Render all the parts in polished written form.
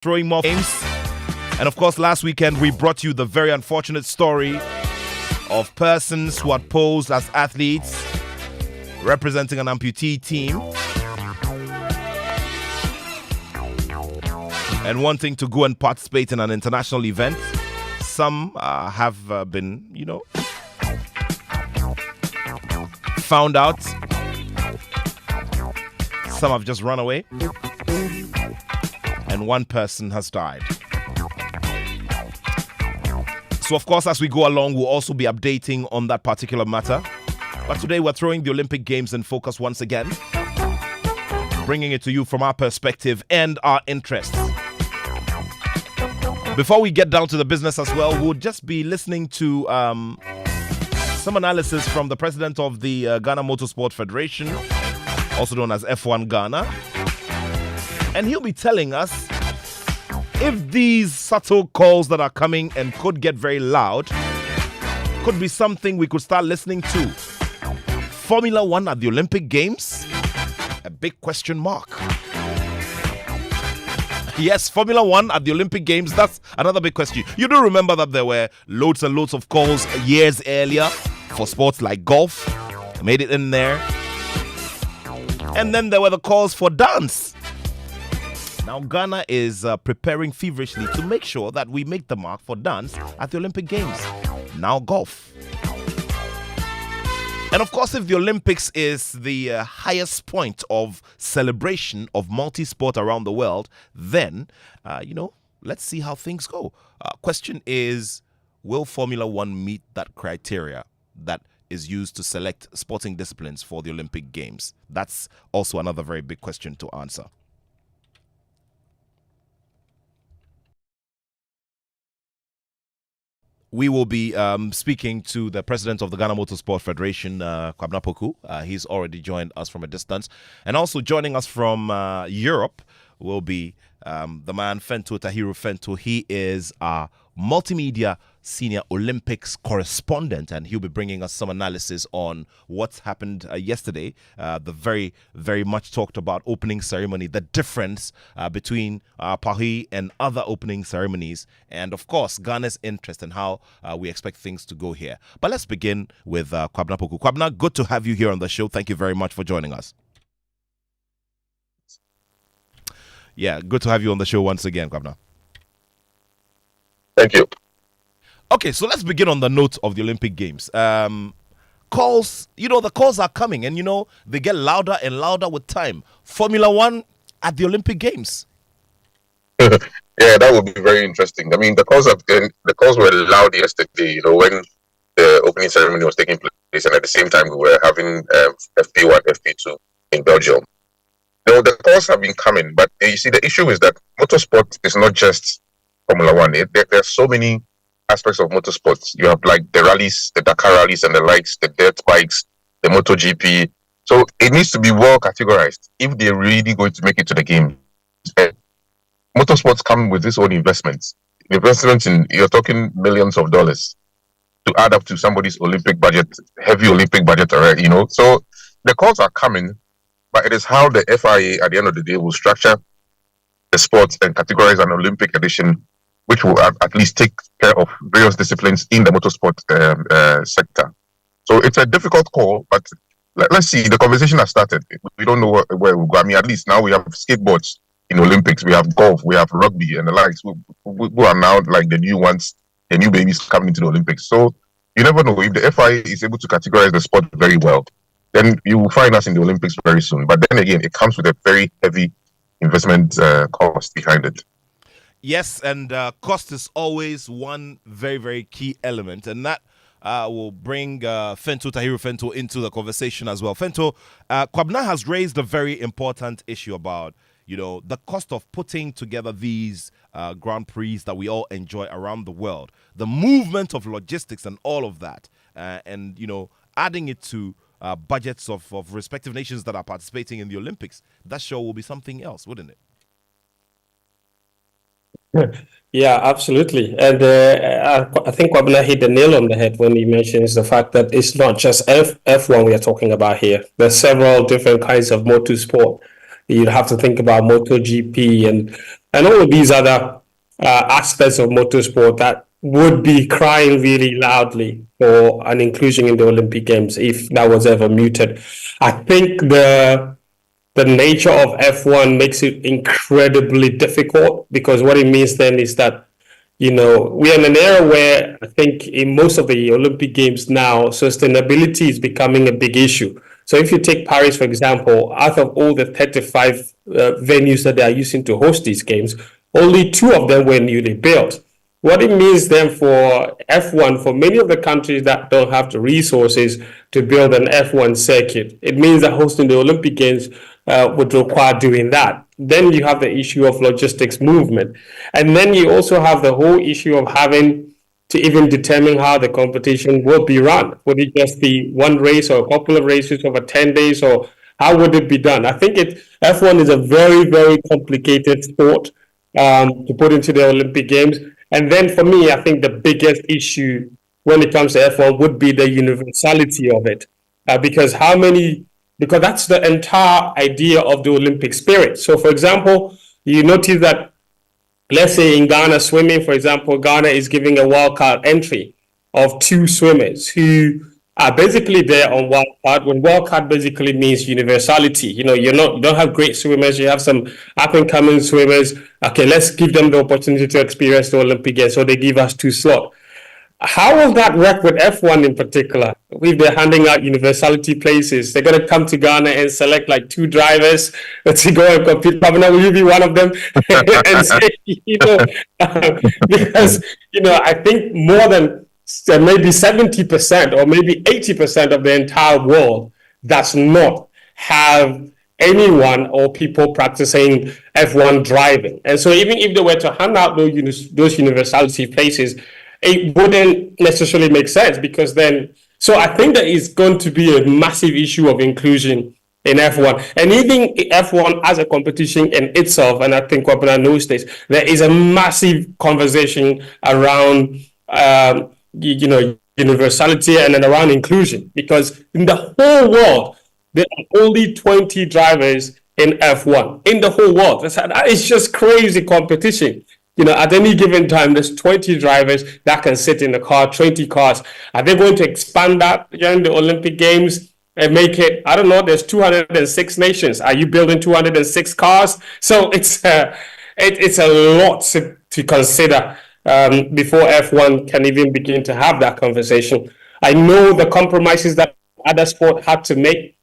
throwing more games. And of course, last weekend we brought you the very unfortunate story of persons who had posed as athletes representing an amputee team and wanting to go and participate in an international event. Some have been, found out. Some have just run away. And one person has died. So, of course, as we go along, we'll also be updating on that particular matter. But today, we're throwing the Olympic Games in focus once again, bringing it to you from our perspective and our interests. Before we get down to the business as well, we'll just be listening to some analysis from the president of the Ghana Motorsport Federation, also known as F1 Ghana. And he'll be telling us if these subtle calls that are coming and could get very loud could be something we could start listening to. Formula One at the Olympic Games? A big question mark. Yes, Formula One at the Olympic Games, that's another big question. You do remember that there were loads and loads of calls years earlier for sports like golf. Made it in there. And then there were the calls for dance. Now Ghana is preparing feverishly to make sure that we make the mark for dance at the Olympic Games. Now golf. And of course, if the Olympics is the highest point of celebration of multi-sport around the world, then, let's see how things go. Question is, will Formula One meet that criteria that is used to select sporting disciplines for the Olympic Games? That's also another very big question to answer. We will be speaking to the president of the Ghana Motorsport Federation, Kwabena Poku. He's already joined us from a distance. And also joining us from Europe will be the man Fento Tahiru Fento. He is a multimedia senior Olympics correspondent, and he'll be bringing us some analysis on what's happened yesterday. The very, very much talked about opening ceremony, the difference between Paris and other opening ceremonies, and of course, Ghana's interest and how we expect things to go here. But let's begin with Kwabena Poku. Kwabena, good to have you here on the show. Thank you very much for joining us. Yeah, good to have you on the show once again, Kwabena. Thank you. Okay, so let's begin on the note of the Olympic Games. Calls, the calls are coming and, they get louder and louder with time. Formula One at the Olympic Games. Yeah, that would be very interesting. I mean, the calls were loud yesterday, when the opening ceremony was taking place, and at the same time we were having FP1, FP2 in Belgium. The calls have been coming, but you see, the issue is that motorsport is not just Formula One. There are so many aspects of motorsports. You have like the rallies, the Dakar rallies and the likes, the dirt bikes, the MotoGP. So it needs to be well categorized if they're really going to make it to the game. Motorsports come with its own investments. Investments you're talking millions of dollars to add up to somebody's Olympic budget, heavy Olympic budget already, So the calls are coming, but it is how the FIA at the end of the day will structure the sports and categorize an Olympic edition, which will at least take care of various disciplines in the motorsport sector. So it's a difficult call, but let's see. The conversation has started. We don't know where we'll go. I mean, at least now we have skateboards in Olympics. We have golf. We have rugby and the likes, who are now like the new ones, the new babies coming into the Olympics. So you never know. If the FIA is able to categorize the sport very well, then you will find us in the Olympics very soon. But then again, it comes with a very heavy investment cost behind it. Yes, and cost is always one very, very key element, and that will bring Fento Tahiru Fento into the conversation as well. Fento, Kwabena has raised a very important issue about, the cost of putting together these Grand Prix that we all enjoy around the world, the movement of logistics and all of that, and, adding it to budgets of respective nations that are participating in the Olympics. That sure will be something else, wouldn't it? Yeah, absolutely. And I think Kwabena hit the nail on the head when he mentions the fact that it's not just F1 we are talking about here. There's several different kinds of motorsport. You'd have to think about MotoGP and all of these other aspects of motorsport that would be crying really loudly for an inclusion in the Olympic Games if that was ever muted. I think the nature of F1 makes it incredibly difficult, because what it means then is that, we're in an era where I think in most of the Olympic Games now, sustainability is becoming a big issue. So if you take Paris, for example, out of all the 35 venues that they are using to host these games, only 2 of them were newly built. What it means then for F1, for many of the countries that don't have the resources to build an F1 circuit, it means that hosting the Olympic Games would require doing that. Then you have the issue of logistics movement. And then you also have the whole issue of having to even determine how the competition will be run. Would it just be one race or a couple of races over 10 days, or how would it be done? I think F1 is a very, very complicated sport to put into the Olympic Games. And then for me, I think the biggest issue when it comes to F1 would be the universality of it. Because that's the entire idea of the Olympic spirit. So, for example, you notice that, let's say in Ghana swimming, for example, Ghana is giving a wildcard entry of 2 swimmers who are basically there on wildcard. When wildcard basically means universality, you don't have great swimmers, you have some up and coming swimmers. Okay, let's give them the opportunity to experience the Olympic Games. So they give us 2 slots. How will that work with F1 in particular? If they're handing out universality places, they're going to come to Ghana and select like 2 drivers to go and compete. Pabna, will you be one of them? And say, because, I think more than maybe 70% or maybe 80% of the entire world does not have anyone or people practicing F1 driving. And so even if they were to hand out those universality places, it wouldn't necessarily make sense, because then, so I think that is going to be a massive issue of inclusion in F1. And even F1 as a competition in itself, and I think Kwabena knows this, there is a massive conversation around, universality and then around inclusion, because in the whole world, there are only 20 drivers in F1 in the whole world. It's just crazy competition. At any given time, there's 20 drivers that can sit in the car, 20 cars. Are they going to expand that during the Olympic Games and make it, I don't know, there's 206 nations. Are you building 206 cars? So it's a lot to consider before F1 can even begin to have that conversation. I know the compromises that other sports had to make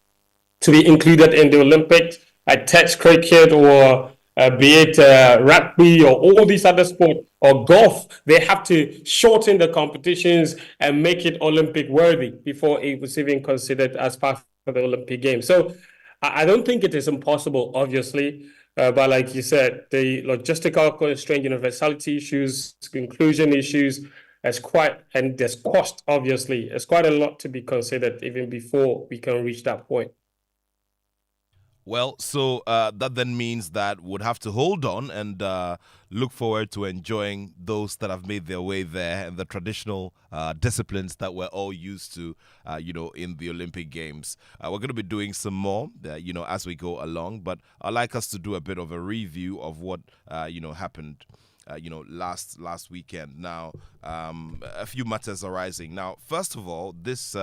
to be included in the Olympics, like Test cricket or be it rugby or all these other sports or golf. They have to shorten the competitions and make it Olympic worthy before it was even considered as part of the Olympic Games. So I don't think it is impossible, obviously, but like you said, the logistical constraint, universality issues, inclusion issues, and there's cost, obviously. It's quite a lot to be considered even before we can reach that point. Well, so that then means that we'd have to hold on and look forward to enjoying those that have made their way there and the traditional disciplines that we're all used to, in the Olympic Games. We're going to be doing some more, as we go along. But I'd like us to do a bit of a review of what, happened. Last weekend. Now, a few matters arising. Now, first of all, this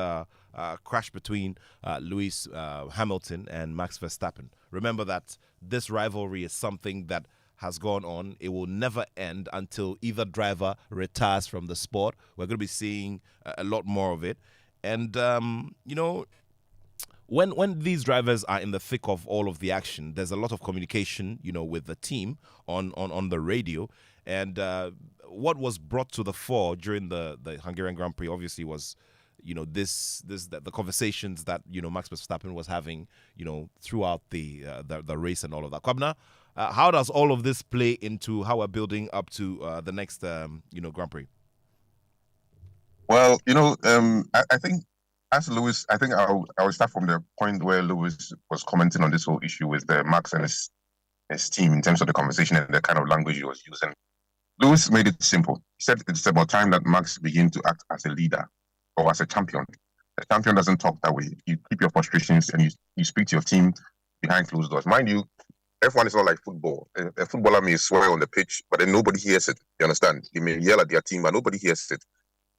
crash between Lewis Hamilton and Max Verstappen. Remember that this rivalry is something that has gone on. It will never end until either driver retires from the sport. We're going to be seeing a lot more of it. And, when these drivers are in the thick of all of the action, there's a lot of communication, with the team on the radio. And what was brought to the fore during the Hungarian Grand Prix obviously was, the conversations that Max Verstappen was having, throughout the race and all of that. Kwabna, how does all of this play into how we're building up to the next Grand Prix? Well, I think as Lewis, I think I'll start from the point where Lewis was commenting on this whole issue with Max and his team in terms of the conversation and the kind of language he was using. Lewis made it simple. He said it's about time that Max begin to act as a leader or as a champion. A champion doesn't talk that way. You keep your frustrations and you speak to your team behind closed doors. Mind you, F1 is not like football. A footballer may swear on the pitch, but then nobody hears it. You understand? They may yell at their team, but nobody hears it.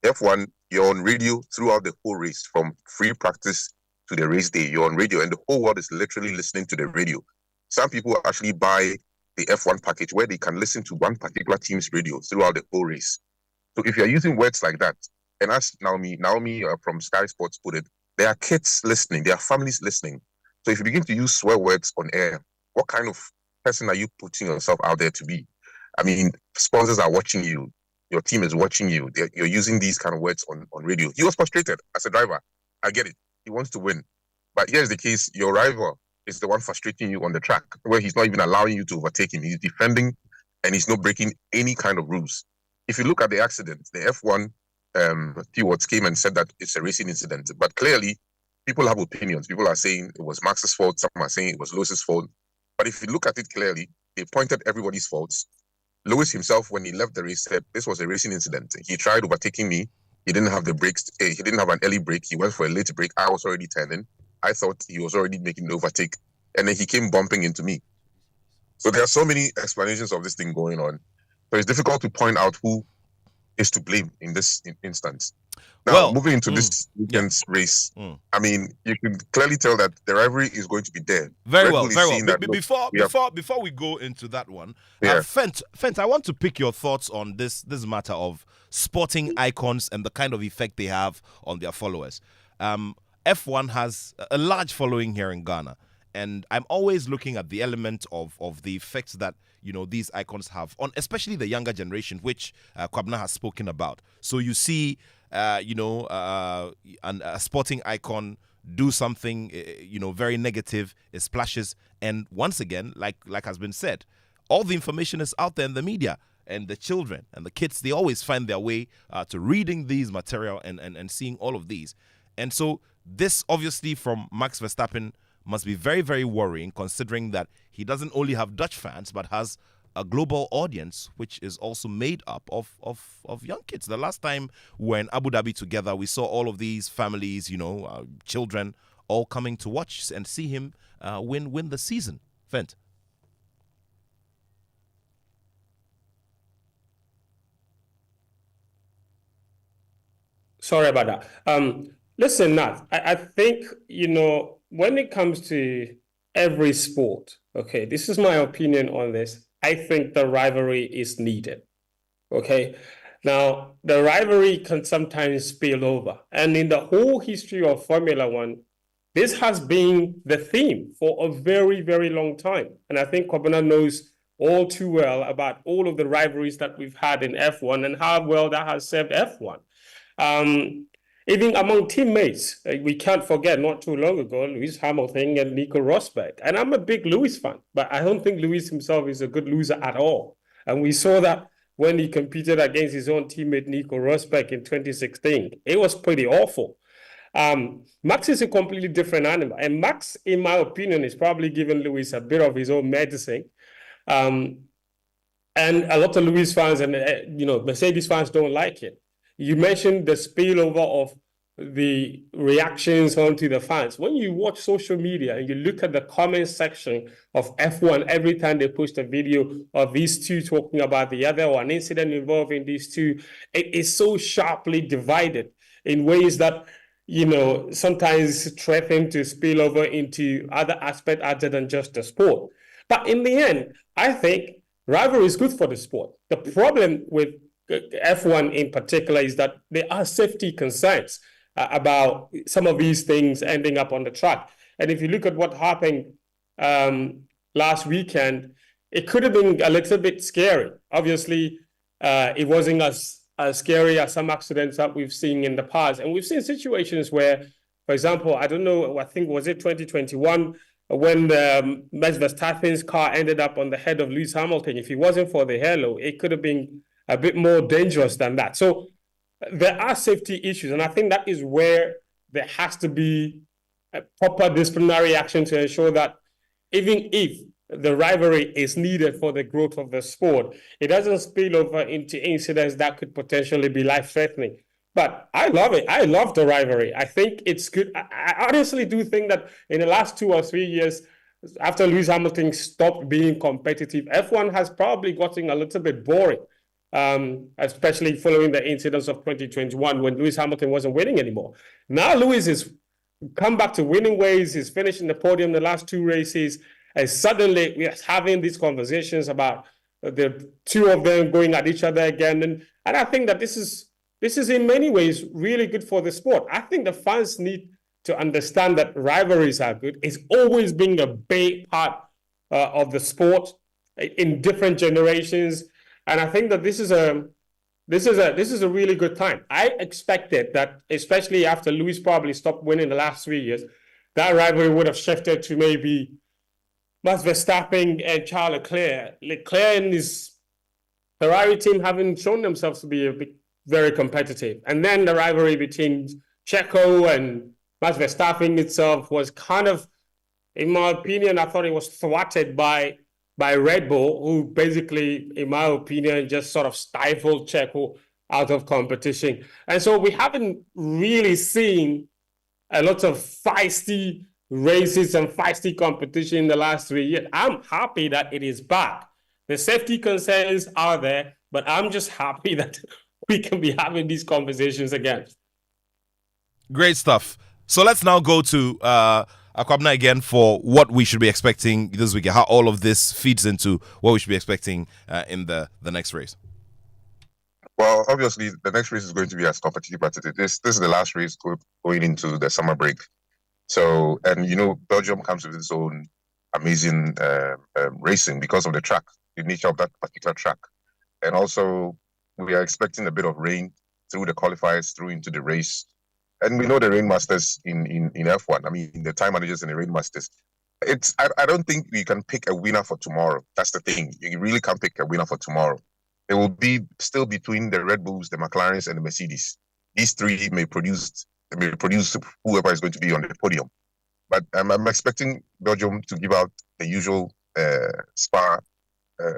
F1, you're on radio throughout the whole race, from free practice to the race day. You're on radio, and the whole world is literally listening to the radio. Some people actually buy the F1 package where they can listen to one particular team's radio throughout the whole race. So if you're using words like that, and as Naomi from Sky Sports put it, there are kids listening, there are families listening. So if you begin to use swear words on air, what kind of person are you putting yourself out there to be? I mean, sponsors are watching you. Your team is watching you. You're using these kind of words on radio. He was frustrated as a driver. I get it. He wants to win. But here's the case. Your rival is the one frustrating you on the track, where he's not even allowing you to overtake him. He's defending, and he's not breaking any kind of rules. If you look at the accident, the F1 stewards came and said that it's a racing incident. But clearly, people have opinions. People are saying it was Max's fault. Some are saying it was Lewis's fault. But if you look at it clearly, they pointed everybody's faults. Lewis himself, when he left the race, said this was a racing incident. He tried overtaking me. He didn't have the brakes. He didn't have an early brake. He went for a late brake. I was already turning. I thought he was already making the overtake. And then he came bumping into me. So there are so many explanations of this thing going on. So it's difficult to point out who is to blame in this instance. Now, moving into this weekend's race, I mean, you can clearly tell that the rivalry is going to be there. Very well. Before we go into that one, Fent, I want to pick your thoughts on this matter of sporting icons and the kind of effect they have on their followers. F1 has a large following here in Ghana, and I'm always looking at the element of the effects that these icons have on especially the younger generation, which Kwabena has spoken about. So you see a sporting icon do something very negative, it splashes, and once again, like has been said, all the information is out there in the media, and the children and the kids, they always find their way to reading these material and seeing all of these. And so this obviously from Max Verstappen must be very, very worrying, considering that he doesn't only have Dutch fans, but has a global audience, which is also made up of young kids. The last time we were in Abu Dhabi together, we saw all of these families, children, all coming to watch and see him win the season. Fent. Sorry about that. Listen, Nat, I think, when it comes to every sport, okay, this is my opinion on this. I think the rivalry is needed. Okay. Now, the rivalry can sometimes spill over. And in the whole history of Formula One, this has been the theme for a very, very long time. And I think Kwabena knows all too well about all of the rivalries that we've had in F1 and how well that has served F1. Even among teammates, we can't forget not too long ago, Lewis Hamilton and Nico Rosberg. And I'm a big Lewis fan, but I don't think Lewis himself is a good loser at all. And we saw that when he competed against his own teammate Nico Rosberg in 2016. It was pretty awful. Max is a completely different animal. And Max, in my opinion, is probably giving Lewis a bit of his own medicine. And a lot of Lewis fans and Mercedes fans don't like it. You mentioned the spillover of the reactions onto the fans. When you watch social media and you look at the comment section of F1 every time they post a video of these two talking about the other or an incident involving these two, it is so sharply divided in ways that sometimes threaten to spill over into other aspects other than just the sport. But in the end, I think rivalry is good for the sport. The problem with F1 in particular is that there are safety concerns about some of these things ending up on the track. And if you look at what happened last weekend, it could have been a little bit scary. Obviously, it wasn't as scary as some accidents that we've seen in the past. And we've seen situations where, for example, I don't know, I think was it 2021 when Max Verstappen's car ended up on the head of Lewis Hamilton. If it wasn't for the halo, it could have been a bit more dangerous than that. So there are safety issues, and I think that is where there has to be a proper disciplinary action to ensure that even if the rivalry is needed for the growth of the sport, it doesn't spill over into incidents that could potentially be life-threatening. But I love it. I love the rivalry. I think it's good. I honestly do think that in the last 2 or 3 years, after Lewis Hamilton stopped being competitive, F1 has probably gotten a little bit boring, especially following the incidents of 2021 when Lewis Hamilton wasn't winning anymore. Now Lewis is come back to winning ways. He's finishing the podium the last 2 races, and suddenly we are having these conversations about the two of them going at each other again. And I think that this is in many ways really good for the sport. I think the fans need to understand that rivalries are good. It's always been a big part of the sport in different generations, and I think that this is a really good time. I expected that, especially after Lewis probably stopped winning the last 3 years, that rivalry would have shifted to maybe Max Verstappen and Charles Leclerc. Leclerc and his Ferrari team haven't shown themselves to be very competitive. And then the rivalry between Checo and Max Verstappen itself was kind of, in my opinion, I thought it was thwarted by Red Bull, who basically, in my opinion, just sort of stifled Checo out of competition. And so we haven't really seen a lot of feisty races and feisty competition in the last 3 years. I'm happy that it is back. The safety concerns are there, but I'm just happy that we can be having these conversations again. Great stuff. So let's now go to Akwabna again for what we should be expecting this weekend, how all of this feeds into what we should be expecting in the next race. Well, obviously, the next race is going to be as competitive as it is. This is the last race going into the summer break. So, and Belgium comes with its own amazing racing because of the track, the nature of that particular track. And also, we are expecting a bit of rain through the qualifiers, through into the race. And we know the rain masters in F1. I mean, the time managers and the rain masters. I don't think we can pick a winner for tomorrow. That's the thing. You really can't pick a winner for tomorrow. It will be still between the Red Bulls, the McLarens, and the Mercedes. These three may produce whoever is going to be on the podium. But I'm expecting Belgium to give out the usual Spa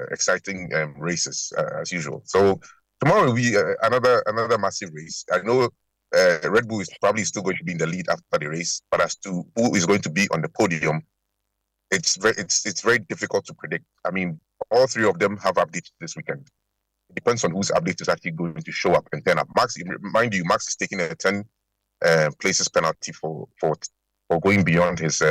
exciting races as usual. So tomorrow will be another massive race. I know Red Bull is probably still going to be in the lead after the race, but as to who is going to be on the podium, it's very difficult to predict. I mean, all three of them have updates this weekend. It depends on whose update is actually going to show up and turn up. Max is taking a 10 places penalty for going beyond his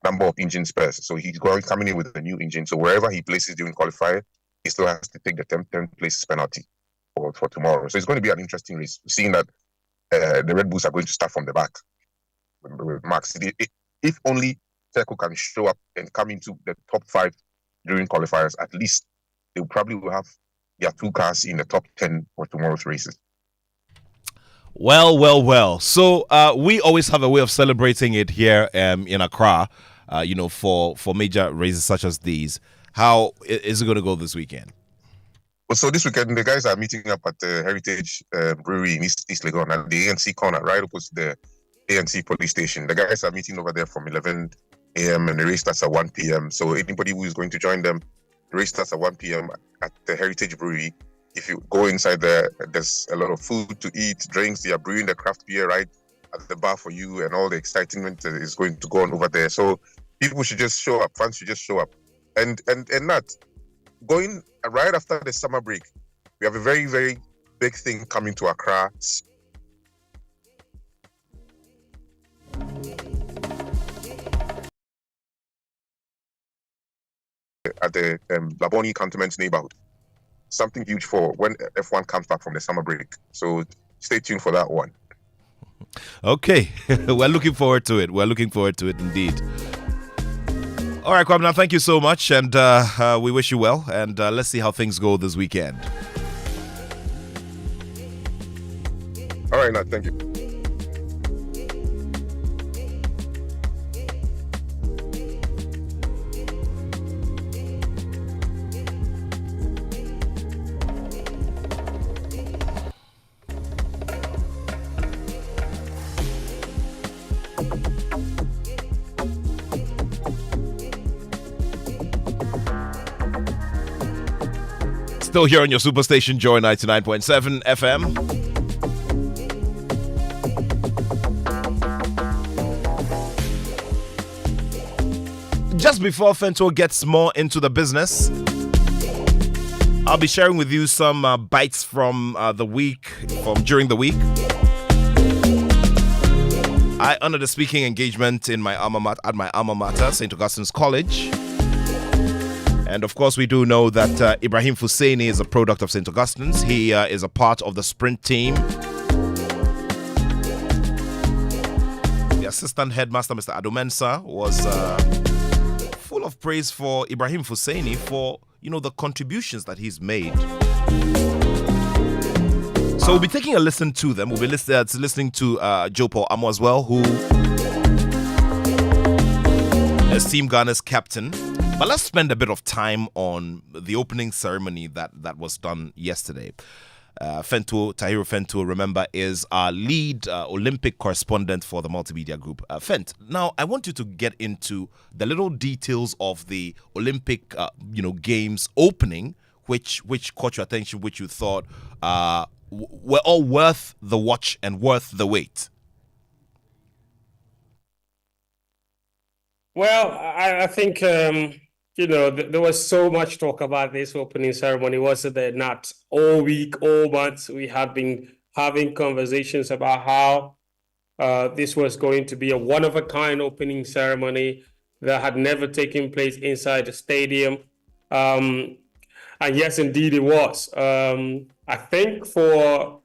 number of engine spares. So he's coming in with a new engine. So wherever he places during qualifier, he still has to take the 10 places penalty for tomorrow. So it's going to be an interesting race, seeing that the Red Bulls are going to start from the back with Max. If only Checo can show up and come into the top 5 during qualifiers, at least they probably will have their 2 cars in the top 10 for tomorrow's races. Well. So we always have a way of celebrating it here in Accra, for major races such as these. How is it going to go this weekend? Well, so this weekend, the guys are meeting up at the Heritage Brewery in East Legon at the ANC corner, right opposite the ANC police station. The guys are meeting over there from 11 a.m. and the race starts at 1 p.m. So anybody who is going to join them, the race starts at 1 p.m. at the Heritage Brewery. If you go inside there, there's a lot of food to eat, drinks. They are brewing the craft beer right at the bar for you, and all the excitement is going to go on over there. So people should just show up. Fans should just show up. And not going right after the summer break, we have a very, very big thing coming to Accra. At the Laboni Cantonment neighborhood. Something huge for when F1 comes back from the summer break. So stay tuned for that one. Okay. We're looking forward to it. We're looking forward to it indeed. All right, Kwabna, thank you so much. And we wish you well. And let's see how things go this weekend. All right, Nat, thank you. Still here on your Superstation Joy 99.7 FM. just before Fento gets more into the business, I'll be sharing with you some bites from the week, from during the week. I honored a speaking engagement in my at my alma mater, St. Augustine's College. And of course, we do know that Ibrahim Fuseni is a product of St. Augustine's. He is a part of the sprint team. The assistant headmaster, Mr. Adomensa, was full of praise for Ibrahim Fuseni for, the contributions that he's made. So we'll be taking a listen to them. We'll be listening to Joe Paul Amo as well, who is Team Ghana's captain. But let's spend a bit of time on the opening ceremony that was done yesterday. Tahiru Fento, remember, is our lead Olympic correspondent for the Multimedia Group. Fent, now I want you to get into the little details of the Olympic, games opening, which caught your attention, which you thought were all worth the watch and worth the wait. Well, I think, there was so much talk about this opening ceremony, wasn't there? Not all week, all months, we had been having conversations about how this was going to be a one-of-a-kind opening ceremony that had never taken place inside the stadium. And yes, indeed, it was. I think for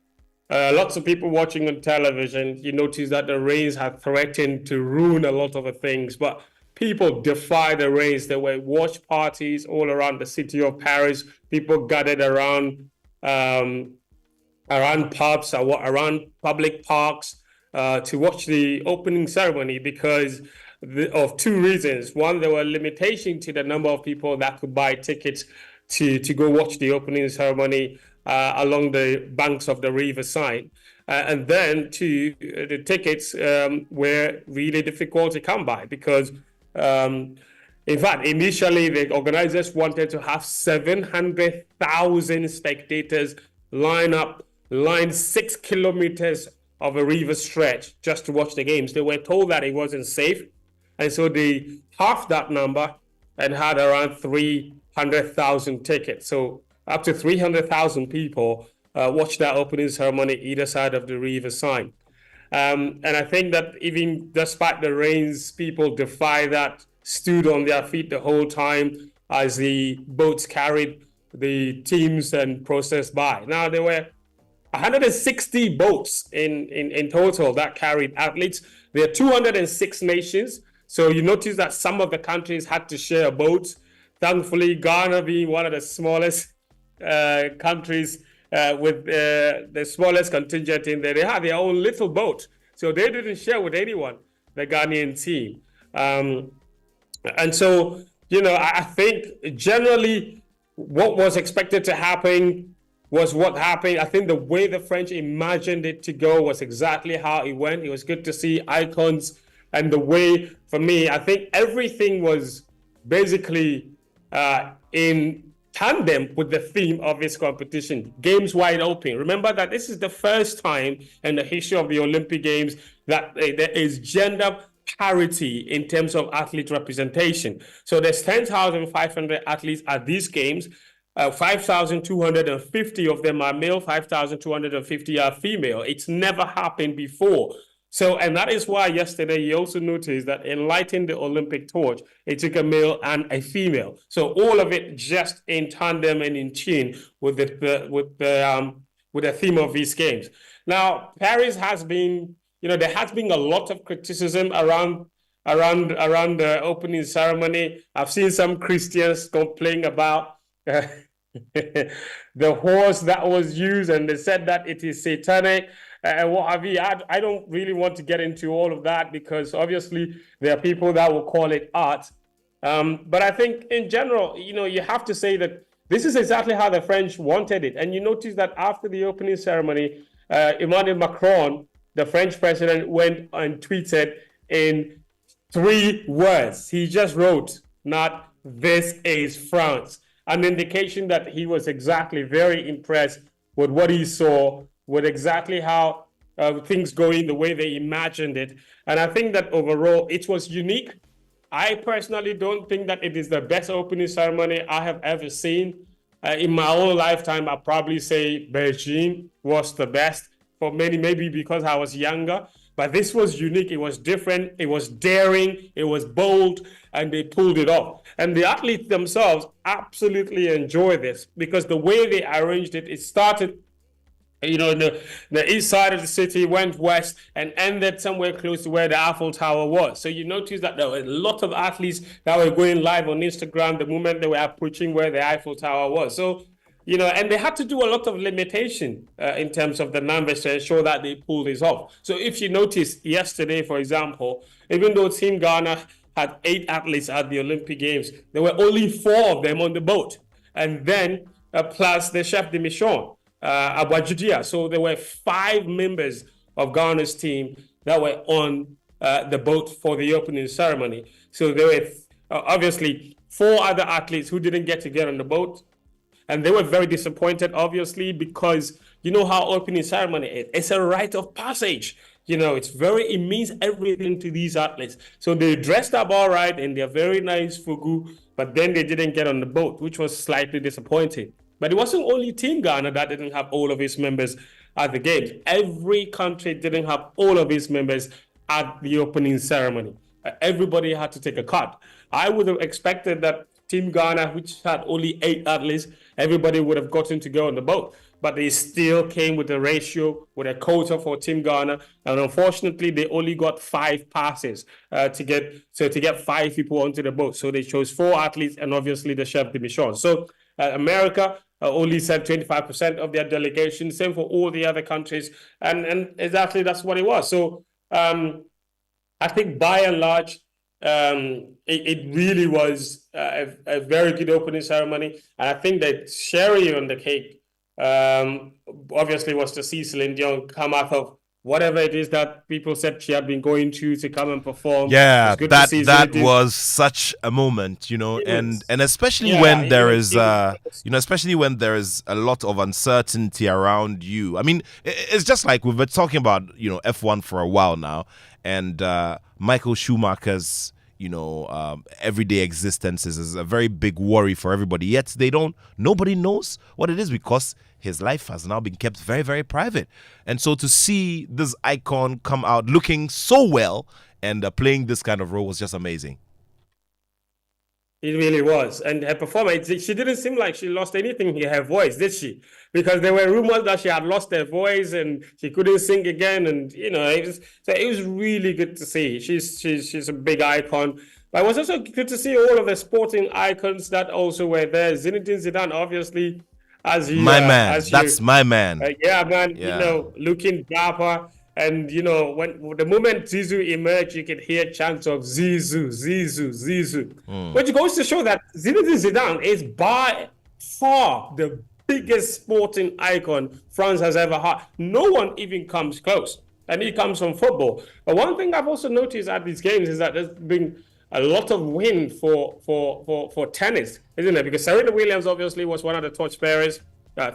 lots of people watching on television, you notice that the rains had threatened to ruin a lot of the things, but people defied the rains. There were watch parties all around the city of Paris. People gathered around pubs, around public parks to watch the opening ceremony because of two reasons. One, there were limitations to the number of people that could buy tickets to go watch the opening ceremony along the banks of the River Seine. And then the tickets were really difficult to come by because, in fact, initially the organizers wanted to have 700,000 spectators line 6 kilometers of a river stretch just to watch the games. They were told that it wasn't safe. And so they halved that number and had around 300,000 tickets. So up to 300,000 people watched that opening ceremony either side of the River Seine. And I think that even despite the rains, people defied that, stood on their feet the whole time as the boats carried the teams and processed by. Now, there were 160 boats in total that carried athletes. There are 206 nations. So you notice that some of the countries had to share boats. Thankfully, Ghana being one of the smallest countries with the smallest contingent in there, they had their own little boat. So they didn't share with anyone, the Ghanaian team. And so, I think generally what was expected to happen was what happened. I think the way the French imagined it to go was exactly how it went. It was good to see icons. And the way, for me, I think everything was basically in tandem with the theme of this competition, games wide open. Remember that this is the first time in the history of the Olympic Games that there is gender parity in terms of athlete representation. So there's 10,500 athletes at these games. 5,250 of them are male, 5,250 are female. It's never happened before. So, and that is why yesterday you also noticed that in lighting the Olympic torch, it took a male and a female. So all of it just in tandem and in tune with the theme of these games. Now, Paris has been, there has been a lot of criticism around the opening ceremony. I've seen some Christians complain about the horse that was used, and they said that it is satanic. And what have you? I don't really want to get into all of that because obviously there are people that will call it art. But I think in general, you have to say that this is exactly how the French wanted it. And you notice that after the opening ceremony, Emmanuel Macron, the French president, went and tweeted in 3 words. He just wrote, not "This is France," an indication that he was exactly very impressed with what he saw, with exactly how things going the way they imagined it. And I think that overall it was unique. I personally don't think that it is the best opening ceremony I have ever seen. In my whole lifetime, I'd probably say Beijing was the best for many, maybe because I was younger. But this was unique. It was different. It was daring. It was bold, and they pulled it off. And the athletes themselves absolutely enjoy this because the way they arranged it, it started the east side of the city, went west and ended somewhere close to where the Eiffel Tower was. So you notice that there were a lot of athletes that were going live on Instagram the moment they were approaching where the Eiffel Tower was. So, and they had to do a lot of limitation in terms of the numbers to ensure that they pulled this off. So if you notice yesterday, for example, even though Team Ghana had 8 athletes at the Olympic Games, there were only 4 of them on the boat. And then plus the chef de mission. Abuja. So there were 5 members of Ghana's team that were on the boat for the opening ceremony. So there were obviously 4 other athletes who didn't get to get on the boat. And they were very disappointed, obviously, because you know how opening ceremony is. It's a rite of passage. It means everything to these athletes. So they dressed up all right and they're very nice fugu, but then they didn't get on the boat, which was slightly disappointing. But it wasn't only Team Ghana that didn't have all of its members at the games. Every country didn't have all of its members at the opening ceremony. Everybody had to take a cut. I would have expected that Team Ghana, which had only 8 athletes, everybody would have gotten to go on the boat. But they still came with a ratio, with a quota for Team Ghana. And unfortunately, they only got 5 passes to get 5 people onto the boat. So they chose 4 athletes and obviously the chef de mission. So America only sent 25% of their delegation, same for all the other countries. And exactly that's what it was. So I think by and large, it really was a very good opening ceremony. And I think that cherry on the cake obviously was to see Celine Dion come out of whatever it is that people said she had been going to come and perform. Yeah, that was such a moment, and especially when there is especially when there is a lot of uncertainty around you. I mean, it's just like we've been talking about, F1 for a while now, and Michael Schumacher's everyday existence is a very big worry for everybody. Yet nobody knows what it is because his life has now been kept very, very private. And so to see this icon come out looking so well and playing this kind of role was just amazing. It really was. And her performance, she didn't seem like she lost anything in her voice, did she? Because there were rumors that she had lost her voice and she couldn't sing again. And, it was really good to see. She's a big icon. But it was also good to see all of the sporting icons that also were there. Zinedine Zidane, obviously, that's my man. Yeah, man, looking dapper. And, when the moment Zizou emerged, you could hear chants of Zizou, Zizou, Zizou. Which goes to show that Zinedine Zidane is by far the biggest sporting icon France has ever had. No one even comes close. And he comes from football. But one thing I've also noticed at these games is that there's been a lot of win for tennis, isn't it? Because Serena Williams obviously was one of the torchbearers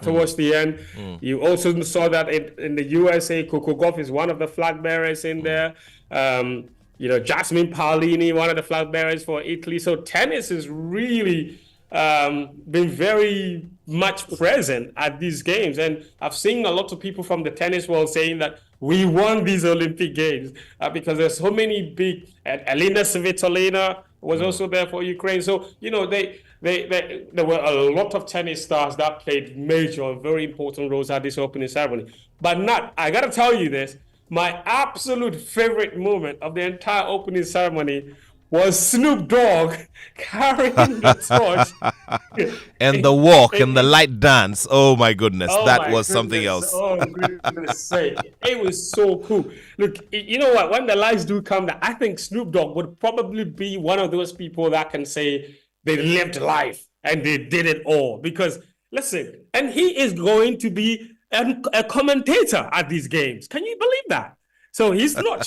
towards the end. You also saw that in the USA, Coco Gauff is one of the flag bearers in there. Jasmine Paolini, one of the flag bearers for Italy. So tennis has really been very much present at these games. And I've seen a lot of people from the tennis world saying that we won these Olympic Games because there's so many big. Elena Svitolina was also there for Ukraine. So, there were a lot of tennis stars that played major, very important roles at this opening ceremony. But I got to tell you this, my absolute favorite moment of the entire opening ceremony was Snoop Dogg carrying the torch. And the walk and the light dance. Oh, my goodness. That was something else. Oh, goodness sake. It was so cool. Look, you know what? When the lights do come down, I think Snoop Dogg would probably be one of those people that can say they lived life and they did it all. Because, listen, and he is going to be a commentator at these games. Can you believe that? So Snoop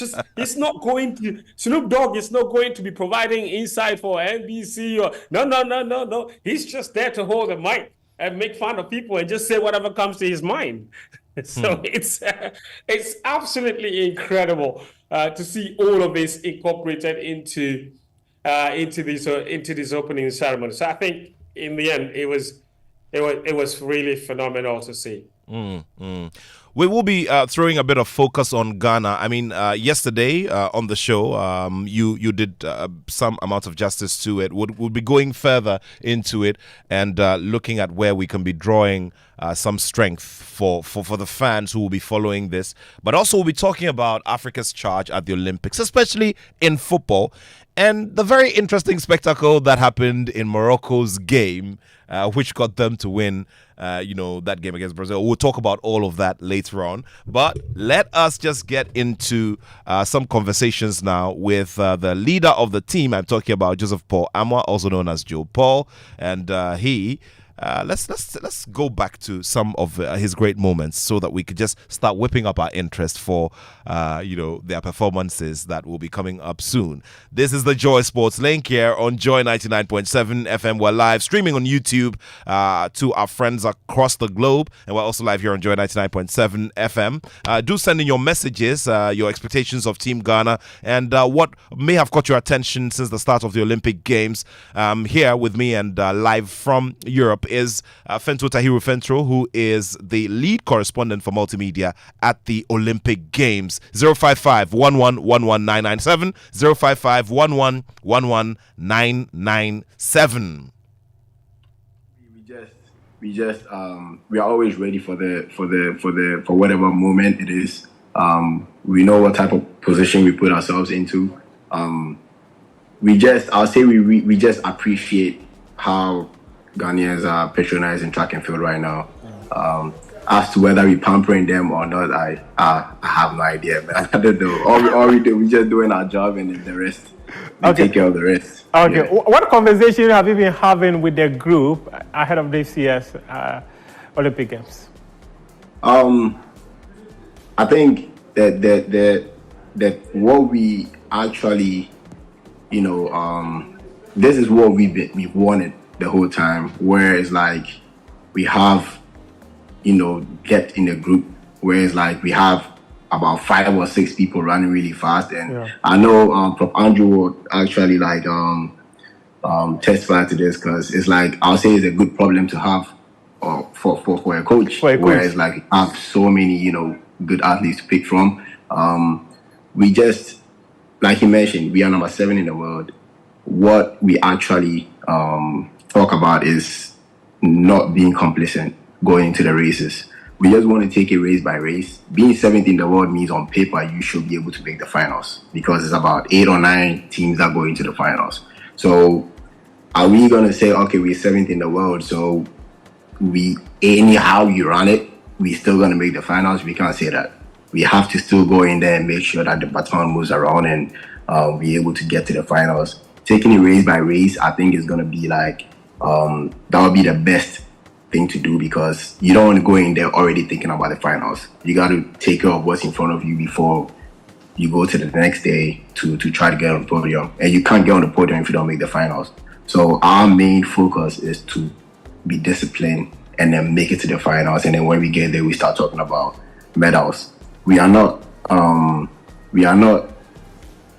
Dogg is not going to be providing insight for NBC or no. He's just there to hold the mic and make fun of people and just say whatever comes to his mind. So it's absolutely incredible to see all of this incorporated into into this opening ceremony. So I think in the end, it was really phenomenal to see. We will be throwing a bit of focus on Ghana. I mean, yesterday on the show, you did some amount of justice to it. We'll be going further into it and looking at where we can be drawing some strength for the fans who will be following this. But also we'll be talking about Africa's charge at the Olympics, especially in football, and the very interesting spectacle that happened in Morocco's game, which got them to win that game against Brazil. We'll talk about all of that later on. But let us just get into some conversations now with the leader of the team. I'm talking about Joseph Paul Amwa, also known as Joe Paul. And let's go back to some of his great moments so that we could just start whipping up our interest for their performances that will be coming up soon. This is the Joy Sports Link here on Joy 99.7 FM. We're live streaming on YouTube to our friends across the globe, and we're also live here on Joy 99.7 FM. Do send in your messages, your expectations of Team Ghana, and what may have caught your attention since the start of the Olympic Games. Here with me and live from Europe is Fento Tahiru Fentro, who is the lead correspondent for multimedia at the Olympic Games. 055 1111997, 055 1111997. We are always ready for whatever moment it is. We know what type of position we put ourselves into. We just appreciate how Ghanaians are patronized in track and field right now. As to whether we're pampering them or not, I have no idea, man. I don't know. All we do, we're just doing our job, and then the rest, we take care of the rest. Okay. Yeah. What conversation have you been having with the group ahead of this year's Olympic Games? I think that what we actually, this is what we've wanted the whole time, where it's like we have, get in a group where it's like we have about 5 or 6 people running really fast, and I know Prof. Andrew would actually testify to this, because it's like, I'll say it's a good problem to have for a coach, where it's like I have so many good athletes to pick from. We just, like he mentioned, we are number 7 in the world. What we actually talk about is not being complacent going into the races. We just want to take it race by race. Being 7th in the world means on paper you should be able to make the finals, because it's about 8 or 9 teams that go into the finals. So are we going to say, okay, we're 7th in the world, so we anyhow you run it, we're still going to make the finals? We can't say that. We have to still go in there and make sure that the baton moves around and be able to get to the finals. Taking it race by race, I think is going to be that would be the best thing to do, because you don't want to go in there already thinking about the finals. You got to take care of what's in front of you before you go to the next day to try to get on the podium. And you can't get on the podium if you don't make the finals. So our main focus is to be disciplined and then make it to the finals. And then when we get there, we start talking about medals. We are not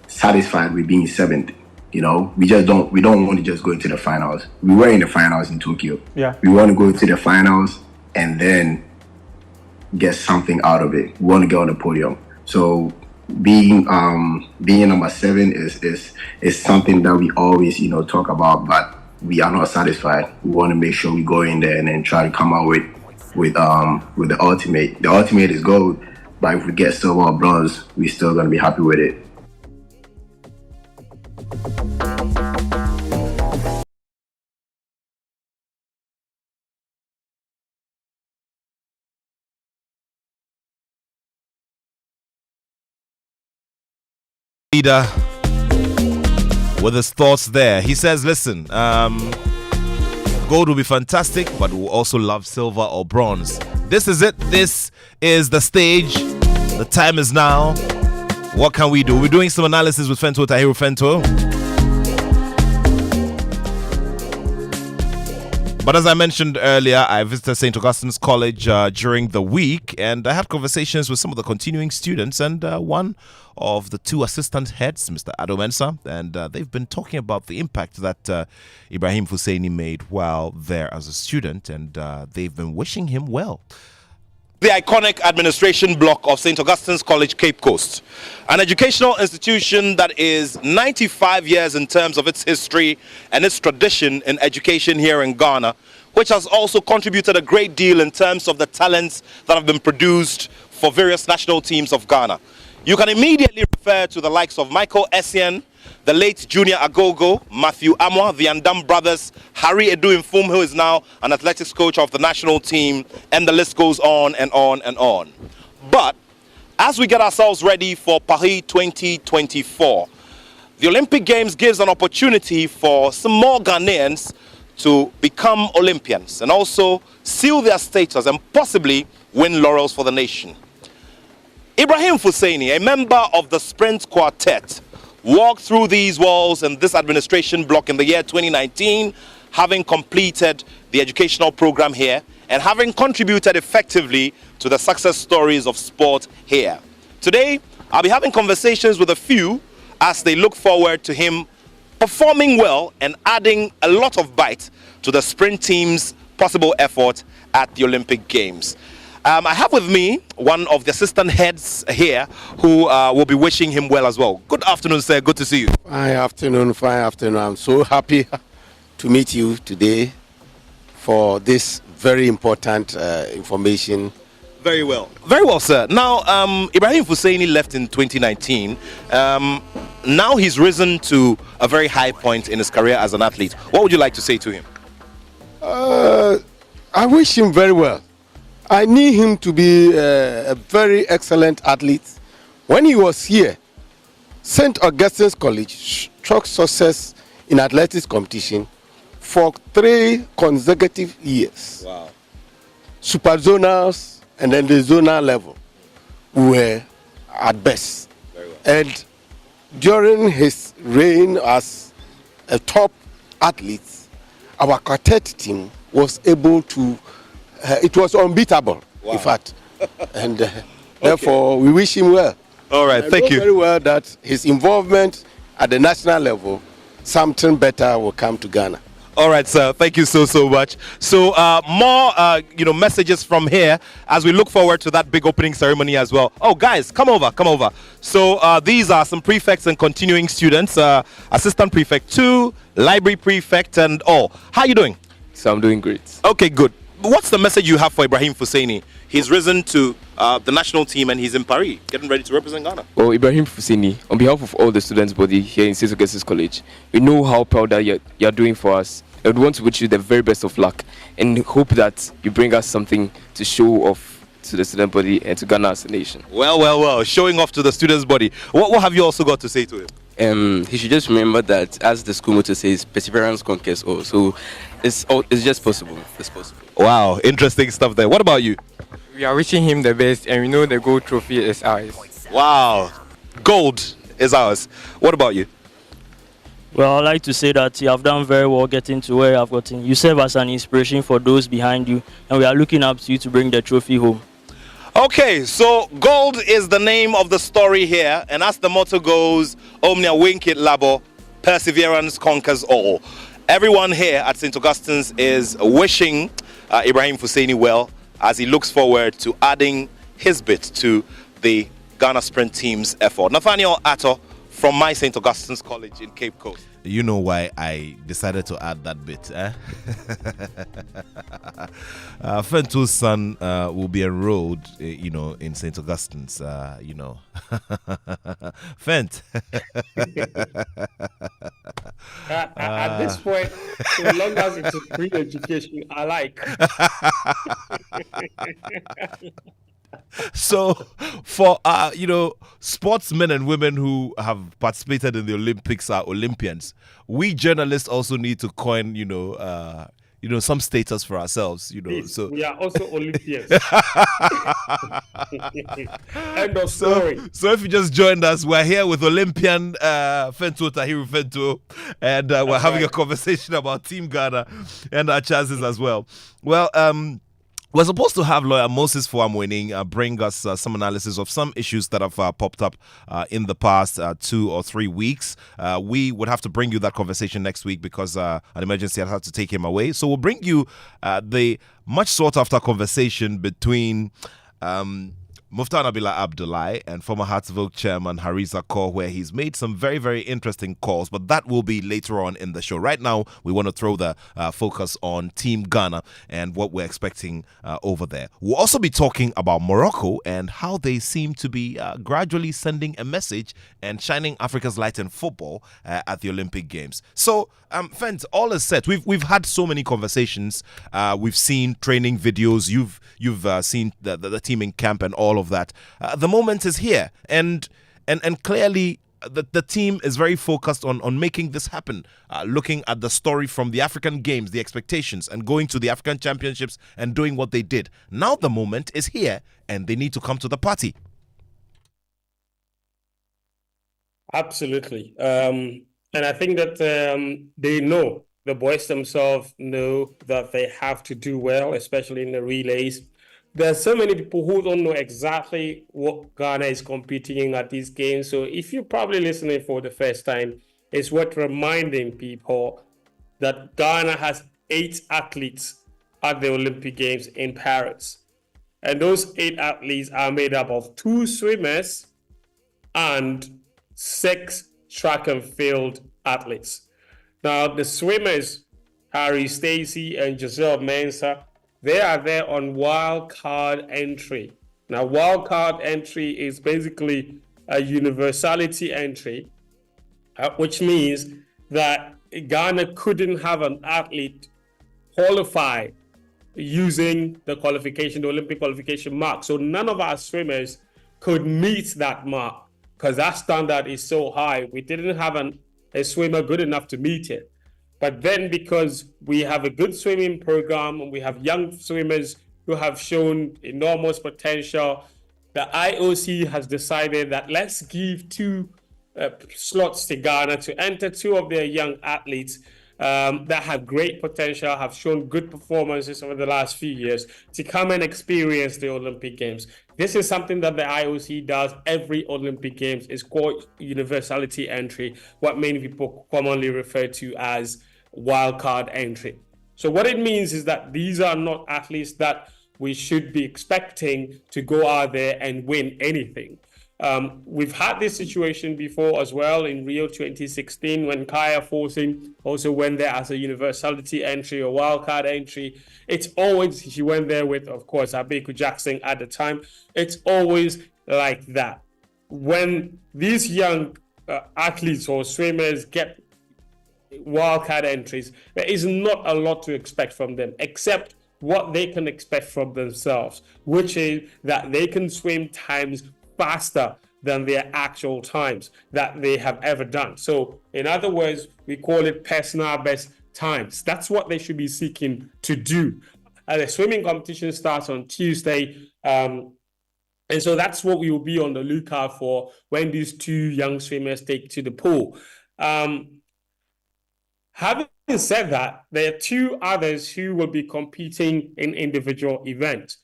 satisfied with being 7th. We don't want to just go into the finals. We were in the finals in Tokyo. Yeah. We want to go to the finals and then get something out of it. We want to get on the podium. So being number 7 is something that we always talk about, but we are not satisfied. We want to make sure we go in there and then try to come out with the ultimate. The ultimate is gold, but if we get silver or bronze, we're still gonna be happy with it. Leader with his thoughts there. He says, listen, gold will be fantastic, but we'll also love silver or bronze. This is it. This is the stage. The time is now. What can we do? We're doing some analysis with Fento Tahiru Fento. But as I mentioned earlier, I visited St. Augustine's College during the week, and I had conversations with some of the continuing students, and one of the two assistant heads, Mr. Attoh, and they've been talking about the impact that Ibrahim Hussaini made while there as a student, and they've been wishing him well. The iconic administration block of St. Augustine's College, Cape Coast, an educational institution that is 95 years in terms of its history and its tradition in education here in Ghana, which has also contributed a great deal in terms of the talents that have been produced for various national teams of Ghana. You can immediately refer to the likes of Michael Essien, the late Junior Agogo, Matthew Amwa, the Andam brothers, Harry Edu-Infum, who is now an athletics coach of the national team, and the list goes on and on and on. But as we get ourselves ready for Paris 2024, the Olympic Games gives an opportunity for some more Ghanaians to become Olympians and also seal their status and possibly win laurels for the nation. Ibrahim Hussaini, a member of the sprint quartet, walked through these walls in this administration block in the year 2019, having completed the educational program here and having contributed effectively to the success stories of sport here. Today, I'll be having conversations with a few as they look forward to him performing well and adding a lot of bite to the sprint team's possible effort at the Olympic Games. I have with me one of the assistant heads here who will be wishing him well as well. Good afternoon, sir. Good to see you. Fine afternoon, fine afternoon. I'm so happy to meet you today for this very important information. Very well. Very well, sir. Now, Ibrahim Hussaini left in 2019. Now he's risen to a very high point in his career as an athlete. What would you like to say to him? I wish him very well. I knew him to be a very excellent athlete. When he was here, St. Augustine's College struck success in athletics competition for 3 consecutive years. Wow. Super zonals and then the zonal level were at best. Very well. And during his reign as a top athlete, our quartet team was able to it was unbeatable, wow. In fact. And therefore, we wish him well. All right, I thank know you. very well that his involvement at the national level, something better will come to Ghana. All right, sir. Thank you so much. So more, messages from here as we look forward to that big opening ceremony as well. Oh, guys, come over. So these are some prefects and continuing students. Assistant prefect 2, library prefect, and all. How are you doing? So I'm doing great. Okay, good. What's the message you have for Ibrahim Hussaini? He's risen to the national team and he's in Paris, getting ready to represent Ghana. Well, Ibrahim Hussaini, on behalf of all the students body here in St. Augustine's College, we know how proud that you're doing for us. I would want to wish you the very best of luck and hope that you bring us something to show off to the student body and to Ghana as a nation. Well. Showing off to the students' body. What have you also got to say to him? He should just remember that, as the school motto says, perseverance conquers all. So it's just possible. It's possible. Wow, interesting stuff there. What about you? We are wishing him the best, and we know the gold trophy is ours. Wow, gold is ours. What about you? Well, I'd like to say that you have done very well getting to where you have gotten. You serve as an inspiration for those behind you, and we are looking up to you to bring the trophy home. Okay, so gold is the name of the story here, and as the motto goes, Omnia Vincit Labor, perseverance conquers all. Everyone here at St. Augustine's is wishing Ibrahim Hussaini well as he looks forward to adding his bit to the Ghana sprint team's effort. Nathaniel Attoh from my St. Augustine's College in Cape Coast. You know why I decided to add that bit, eh? Fentu's son will be enrolled, in St. Augustine's, Fent. At this point, so long as it's a free education, I like. So, for sportsmen and women who have participated in the Olympics are Olympians. We journalists also need to coin, some status for ourselves. Please, So we are also Olympians. End of So, story. so if you just joined us, we're here with Olympian Fento Tahiru Fento, and we're having a conversation about Team Ghana and our chances as well. Well, we're supposed to have lawyer Moses Fuamwening bring us some analysis of some issues that have popped up in the past 2 or 3 weeks. We would have to bring you that conversation next week because an emergency had to take him away. So we'll bring you the much sought after conversation between Mufta Nabila Abdullahi and former Hartsville chairman Hariza Kaur, where he's made some very, very interesting calls, but that will be later on in the show. Right now, we want to throw the focus on Team Ghana and what we're expecting over there. We'll also be talking about Morocco and how they seem to be gradually sending a message and shining Africa's light in football at the Olympic Games. So, Fent, all is set. We've had so many conversations. We've seen training videos. You've seen the team in camp and all of that. The moment is here, and clearly the team is very focused on making this happen. Looking at the story from the African Games, the expectations, and going to the African Championships and doing what they did. Now the moment is here, and they need to come to the party. Absolutely. And I think that they know, the boys themselves know that they have to do well, especially in the relays. There are so many people who don't know exactly what Ghana is competing in at these games. So if you're probably listening for the first time, it's worth reminding people that Ghana has 8 athletes at the Olympic Games in Paris. And those 8 athletes are made up of 2 swimmers and 6 track and field athletes. Now, the swimmers, Harry Stacey and Giselle Mensah, they are there on wild card entry. Now, wild card entry is basically a universality entry, which means that Ghana couldn't have an athlete qualify using the Olympic qualification mark. So none of our swimmers could meet that mark because that standard is so high. We didn't have a swimmer good enough to meet it. But then because we have a good swimming program and we have young swimmers who have shown enormous potential, the IOC has decided that let's give 2 slots to Ghana to enter 2 of their young athletes that have great potential, have shown good performances over the last few years to come and experience the Olympic Games. This is something that the IOC does every Olympic Games. It's called universality entry, what many people commonly refer to as wildcard entry. So what it means is that these are not athletes that we should be expecting to go out there and win anything. We've had this situation before as well in Rio 2016 when Kaya Forcing also went there as a universality entry or wildcard entry. It's always, she went there with, of course, Abeku Jackson at the time. It's always like that. When these young athletes or swimmers get wildcard entries, there is not a lot to expect from them except what they can expect from themselves, which is that they can swim times faster than their actual times that they have ever done. So in other words, we call it personal best times. That's what they should be seeking to do. The swimming competition starts on Tuesday. And so that's what we will be on the lookout for when these 2 young swimmers take to the pool. Having said that, there are 2 others who will be competing in individual events.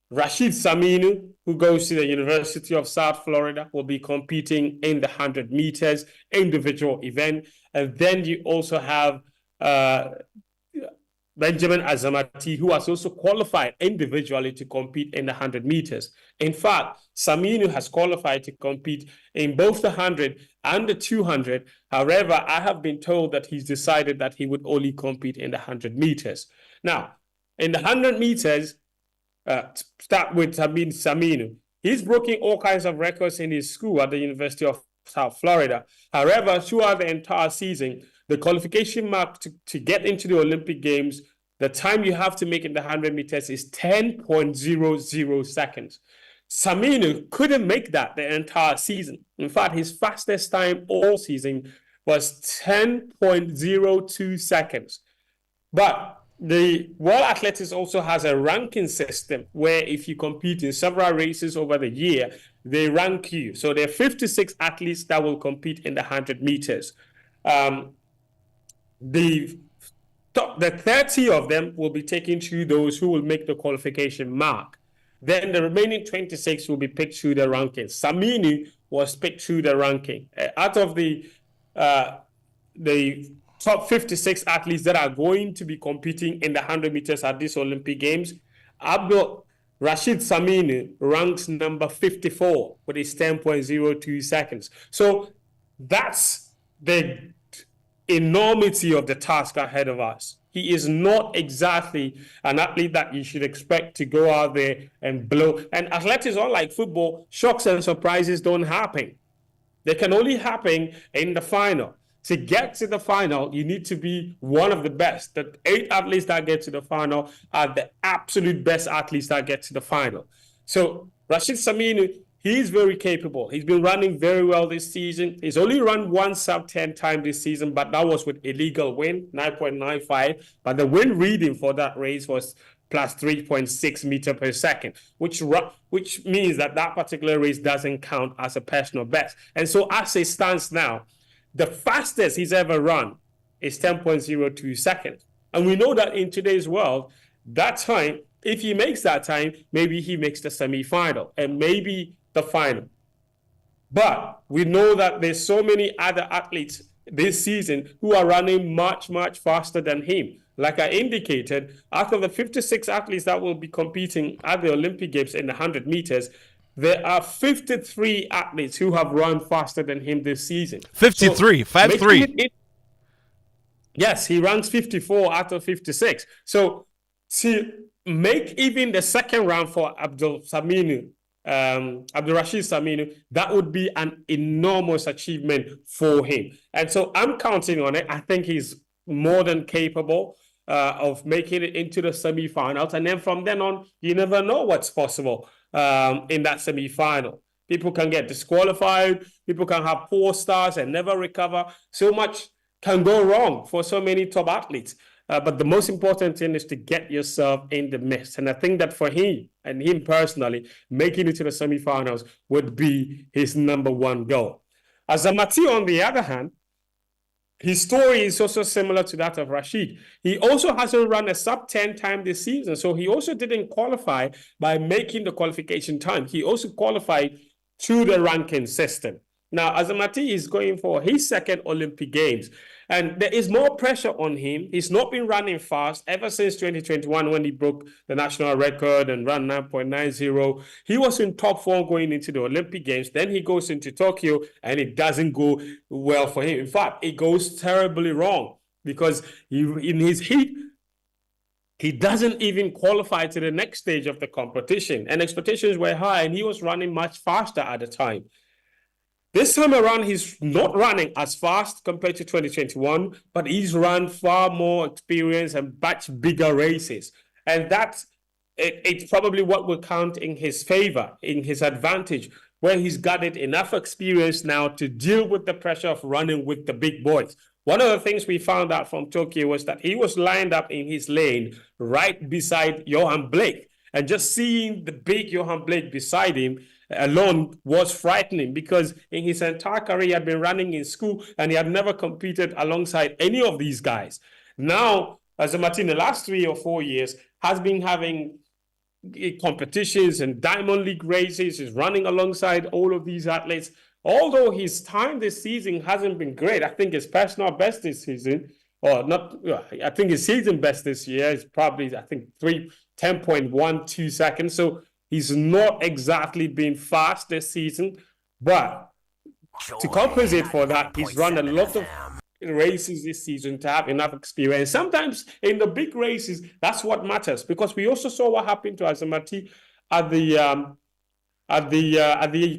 Rashid Saminu, who goes to the University of South Florida, will be competing in the 100 meters individual event. And then you also have Benjamin Azamati, who has also qualified individually to compete in the 100 meters. In fact, Saminu has qualified to compete in both the 100 and the 200. However, I have been told that he's decided that he would only compete in the 100 meters. Now, in the 100 meters, start with Saminu. He's broken all kinds of records in his school at the University of South Florida. However, throughout the entire season, the qualification mark to get into the Olympic Games, the time you have to make in the 100 meters is 10.00 seconds. Saminu couldn't make that the entire season. In fact, his fastest time all season was 10.02 seconds. But the World Athletics also has a ranking system where if you compete in several races over the year, they rank you. So there are 56 athletes that will compete in the 100 meters. The 30 of them will be taken through those who will make the qualification mark. Then the remaining 26 will be picked through the ranking. Samini was picked through the ranking. Out of the top 56 athletes that are going to be competing in the 100 meters at these Olympic Games, Abdul Rashid Samini ranks number 54 with his 10.02 seconds. So that's the enormity of the task ahead of us. He is not exactly an athlete that you should expect to go out there and blow. And athletics, unlike football, shocks and surprises don't happen. They can only happen in the final. To get to the final, you need to be one of the best. The 8 athletes that get to the final are the absolute best athletes that get to the final. So Rashid Samini, he's very capable. He's been running very well this season. He's only run one sub-10 time this season, but that was with illegal wind, 9.95. But the wind reading for that race was plus 3.6 meter per second, which means that particular race doesn't count as a personal best. And so as it stands now, the fastest he's ever run is 10.02 seconds. And we know that in today's world, that time, if he makes that time, maybe he makes the semi-final and maybe the final. But we know that there's so many other athletes this season who are running much, much faster than him. Like I indicated, out of the 56 athletes that will be competing at the Olympic Games in the 100 meters, there are 53 athletes who have run faster than him this season. 53, so 5-3. Yes, he ranks 54 out of 56. So to make even the second round for Abdul Rashid Saminu, that would be an enormous achievement for him. And so I'm counting on it. I think he's more than capable of making it into the semi-finals. And then from then on, you never know what's possible in that semi-final. People can get disqualified. People can have poor starts and never recover. So much can go wrong for so many top athletes. But the most important thing is to get yourself in the mix. And I think that for him and him personally, making it to the semi-finals would be his number one goal. Azamati, on the other hand, his story is also similar to that of Rashid. He also hasn't run a sub-10 time this season, so he also didn't qualify by making the qualification time. He also qualified through the ranking system. Now, Azamati is going for his second Olympic Games, and there is more pressure on him. He's not been running fast ever since 2021 when he broke the national record and ran 9.90. He was in top form going into the Olympic Games. Then he goes into Tokyo, and it doesn't go well for him. In fact, it goes terribly wrong because in his heat, he doesn't even qualify to the next stage of the competition. And expectations were high, and he was running much faster at the time. This time around, he's not running as fast compared to 2021, but he's run far more experience and much bigger races. And it's probably what will count in his favor, in his advantage, where he's gathered enough experience now to deal with the pressure of running with the big boys. One of the things we found out from Tokyo was that he was lined up in his lane right beside Johan Blake. And just seeing the big Johan Blake beside him alone was frightening because in his entire career, he had been running in school and he had never competed alongside any of these guys. Now, Azamati, in the last 3 or 4 years, has been having competitions and Diamond League races. He's running alongside all of these athletes. Although his time this season hasn't been great, I think his personal best this season, or not, I think his season best this year is probably, 10.12 seconds. So he's not exactly been fast this season, but to compensate for that, he's run a lot of races this season to have enough experience. Sometimes in the big races, that's what matters, because we also saw what happened to Azamati at the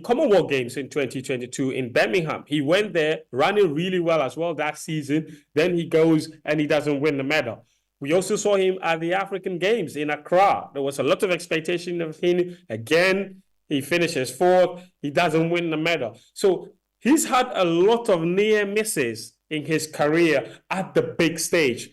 Commonwealth Games in 2022 in Birmingham. He went there running really well as well that season. Then he goes and he doesn't win the medal. We also saw him at the African Games in Accra. There was a lot of expectation of him. Again, he finishes 4th. He doesn't win the medal. So he's had a lot of near misses in his career at the big stage.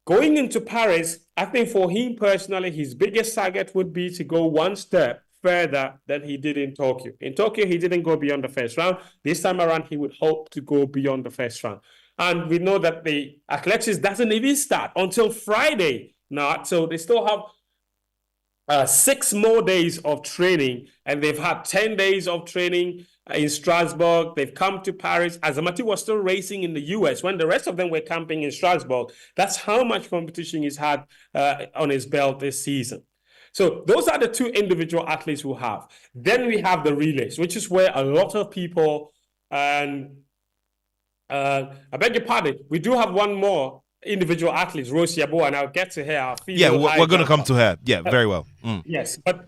Going into Paris, I think for him personally, his biggest target would be to go one step further than he did in Tokyo. In Tokyo, he didn't go beyond the first round. This time around, he would hope to go beyond the first round. And we know that the athletics doesn't even start until Friday now. So they still have 6 more days of training, and they've had 10 days of training in Strasbourg. They've come to Paris. Azamati was still racing in the US when the rest of them were camping in Strasbourg. That's how much competition he's had on his belt this season. So those are the 2 individual athletes we have. Then we have the relays, which is where a lot of people, and I beg your pardon, we do have one more individual athletes, Rosie Abo, and I'll get to her. Yeah, we're going to come to her. Yeah, very well. Yes, but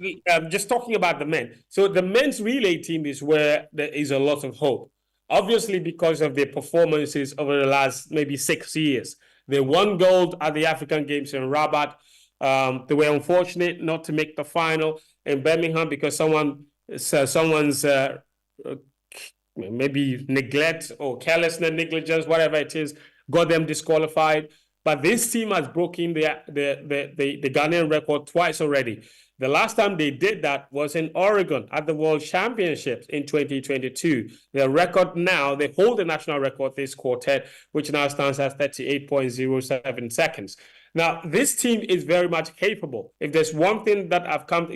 just talking about the men. So the men's relay team is where there is a lot of hope. Obviously, because of their performances over the last maybe 6 years. They won gold at the African Games in Rabat. They were unfortunate not to make the final in Birmingham because someone's maybe neglect or carelessness, negligence, whatever it is, got them disqualified. But this team has broken the Ghanaian record twice already. The last time they did that was in Oregon at the World Championships in 2022. Their record now, they hold the national record, this quartet, which now stands at 38.07 seconds. Now, this team is very much capable. If there's one thing that I've come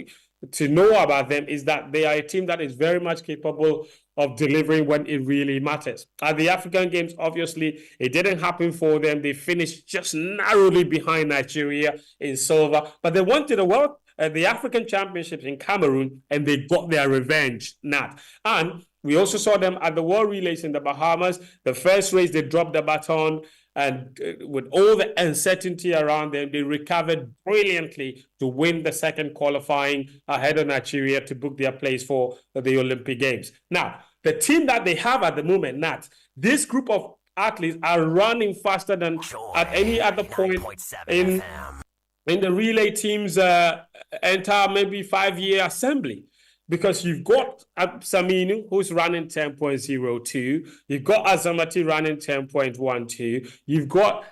to know about them is that they are a team that is very much capable of delivering when it really matters. At the African Games, obviously, it didn't happen for them. They finished just narrowly behind Nigeria in silver, but they went to the African Championships in Cameroon, and they got their revenge, Nat. And we also saw them at the World Relays in the Bahamas. The first race, they dropped the baton, and with all the uncertainty around them, they recovered brilliantly to win the second qualifying ahead of Nigeria to book their place for the Olympic Games. Now, the team that they have at the moment, Nat, this group of athletes are running faster than at any other point in the relay team's entire maybe 5-year assembly. Because you've got Saminu, who's running 10.02. You've got Azamati running 10.12. You've got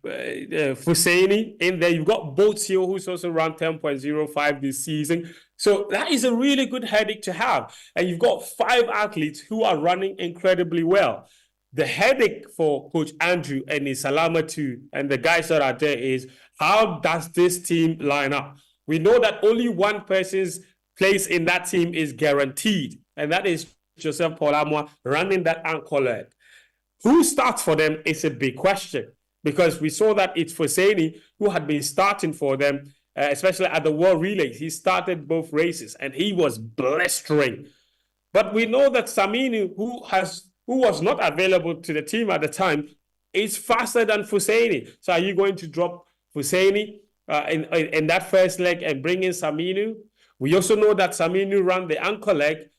Fusaini in there. You've got Botio, who's also run 10.05 this season. So that is a really good headache to have. And you've got 5 athletes who are running incredibly well. The headache for Coach Andrew and his Salamatu and the guys that are there is, how does this team line up? We know that only one person's place in that team is guaranteed, and that is Joseph Polamwa running that ankle leg. Who starts for them is a big question, because we saw that it's Foseni who had been starting for them, especially at the World Relays. He started both races, and he was blistering. But we know that Saminu, who was not available to the team at the time, is faster than Foseni. So are you going to drop Foseni in that first leg and bring in Saminu? We also know that Saminu ran the ankle leg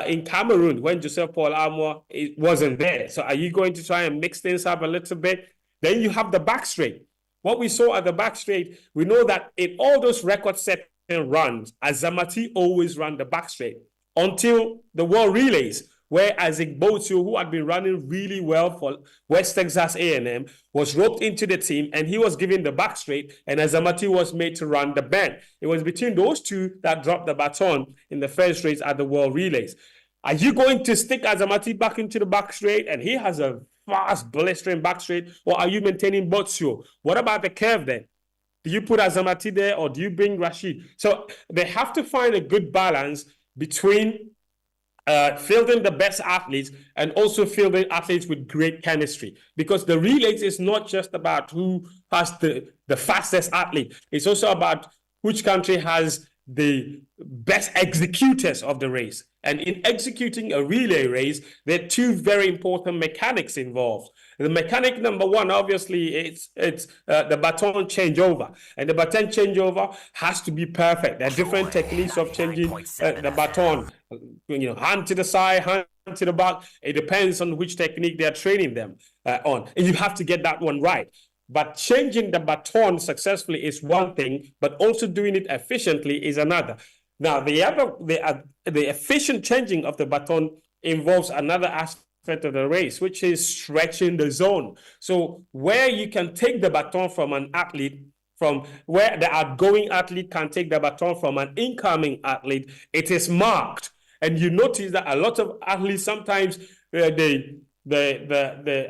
in Cameroon when Joseph Paul Amor wasn't there. So are you going to try and mix things up a little bit? Then you have the back straight. What we saw at the back straight, we know that in all those record-setting runs, Azamati always ran the back straight until the World Relays, where Isaac Botio, who had been running really well for West Texas A&M, was roped into the team, and he was given the back straight, and Azamati was made to run the bend. It was between those two that dropped the baton in the first race at the World Relays. Are you going to stick Azamati back into the back straight, and he has a fast, blistering back straight, or are you maintaining Botio? What about the curve then? Do you put Azamati there, or do you bring Rashid? So they have to find a good balance between fielding the best athletes and also fielding athletes with great chemistry, because the relays is not just about who has the fastest athlete. It's also about which country has the best executors of the race. And in executing a relay race, there are 2 very important mechanics involved. The mechanic number 1, obviously, it's the baton changeover. And the baton changeover has to be perfect. There are different techniques of changing the baton. Hand to the side, hand to the back. It depends on which technique they're training them on. And you have to get that one right. But changing the baton successfully is one thing, but also doing it efficiently is another. Now, the efficient changing of the baton involves another aspect aspect of the race, which is stretching the zone. So where you can take the baton from an athlete, from where the outgoing athlete can take the baton from an incoming athlete, it is marked. And you notice that a lot of athletes sometimes the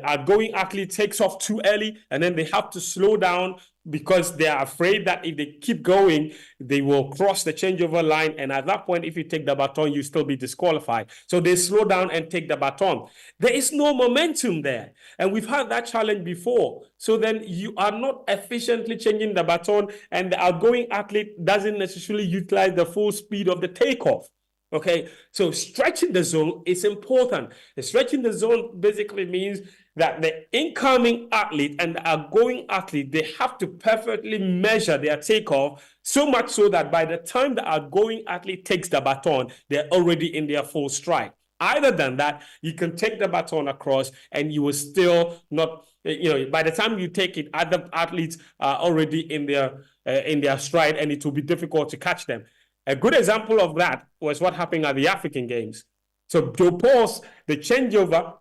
outgoing athlete takes off too early, and then they have to slow down because they are afraid that if they keep going, they will cross the changeover line. And at that point, if you take the baton, you still be disqualified. So they slow down and take the baton. There is no momentum there. And we've had that challenge before. So then you are not efficiently changing the baton, and the outgoing athlete doesn't necessarily utilize the full speed of the takeoff. Okay, so stretching the zone is important. The stretching the zone basically means that the incoming athlete and the outgoing athlete, they have to perfectly measure their takeoff, so much so that by the time the outgoing athlete takes the baton, they're already in their full stride. Either than that, you can take the baton across and you will still not, by the time you take it, other athletes are already in their stride, and it will be difficult to catch them. A good example of that was what happened at the African Games. So Joe Paul's, the changeover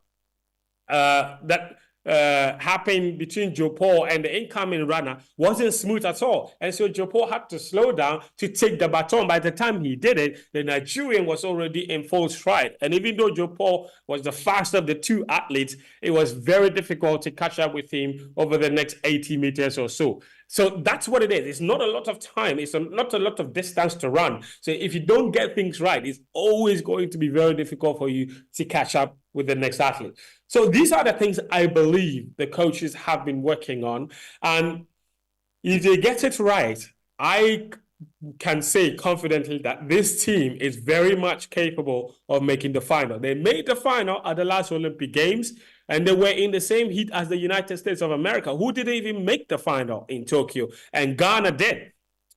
that happened between Joe Paul and the incoming runner wasn't smooth at all. And so Joe Paul had to slow down to take the baton. By the time he did it, the Nigerian was already in full stride. And even though Joe Paul was the fastest of the two athletes, it was very difficult to catch up with him over the next 80 meters or so. So that's what it is. It's not a lot of time. It's not a lot of distance to run. So if you don't get things right, it's always going to be very difficult for you to catch up with the next athlete. So these are the things I believe the coaches have been working on. And if they get it right, I can say confidently that this team is very much capable of making the final. They made the final at the last Olympic Games, and they were in the same heat as the United States of America, who didn't even make the final in Tokyo, and Ghana did.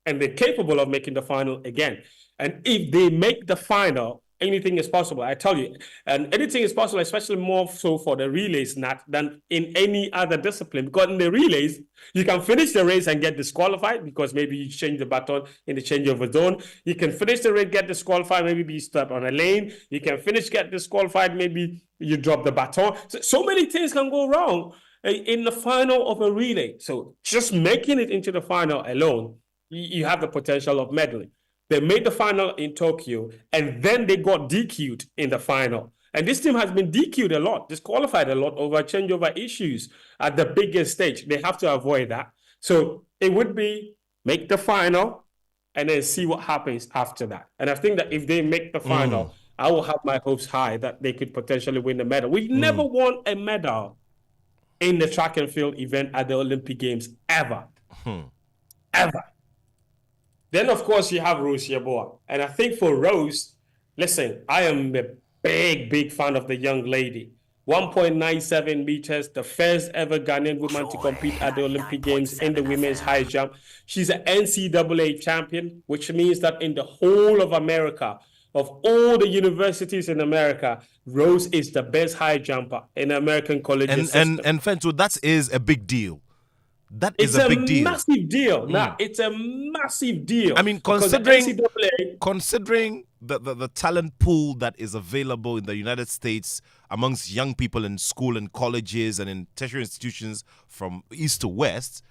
And they're capable of making the final again. And if they make the final, anything is possible, I tell you. And anything is possible, especially more so for the relays, Nat, than in any other discipline. Because in the relays, you can finish the race and get disqualified because maybe you change the baton in the changeover zone. You can finish the race, get disqualified, maybe be stuck on a lane. You can finish, get disqualified, maybe you drop the baton. So many things can go wrong in the final of a relay. So just making it into the final alone, you have the potential of medaling. They made the final in Tokyo, and then they got DQ'd in the final. And this team has been DQ'd a lot, disqualified a lot over changeover issues at the biggest stage. They have to avoid that. So it would be make the final and then see what happens after that. And I think that if they make the final, I will have my hopes high that they could potentially win the medal. We've never won a medal in the track and field event at the Olympic Games, ever. Ever. Then, of course, you have Rose Yeboah. And I think for Rose, listen, I am a big fan of the young lady. 1.97 meters, the first ever Ghanaian woman to compete at the Olympic Games in the women's high jump. She's an NCAA champion, which means that in the whole of America, of all the universities in America, Rose is the best high jumper in American colleges. And Fento, that is a big deal. That is a big deal. Massive deal. Nah, it's a massive deal. I mean, considering the talent pool that is available in the United States amongst young people in school and colleges and in tertiary institutions from east to west,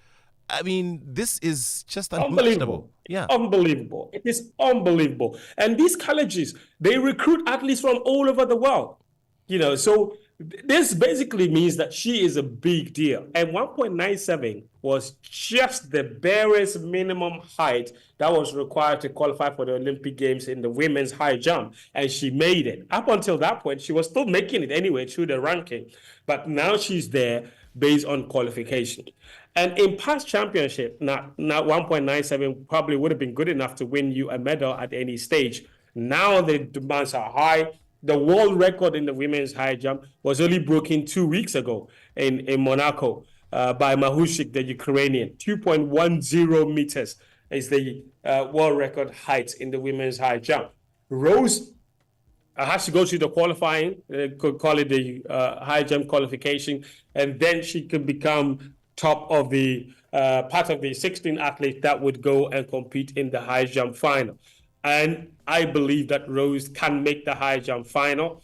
I mean, this is just unbelievable. Yeah, unbelievable. It is unbelievable. And these colleges, they recruit athletes from all over the world. So this basically means that she is a big deal. And 1.97 was just the barest minimum height that was required to qualify for the Olympic Games in the women's high jump. And she made it. Up until that point, she was still making it anyway through the ranking. But now she's there based on qualification. And in past championship, now 1.97 probably would have been good enough to win you a medal at any stage. Now the demands are high. The world record in the women's high jump was only broken 2 weeks ago in Monaco by Mahushik, the Ukrainian. 2.10 meters is the world record height in the women's high jump. Rose has to go through the qualifying, could call it the high jump qualification, and then she could become top of the part of the 16 athletes that would go and compete in the high jump final. And I believe that Rose can make the high jump final.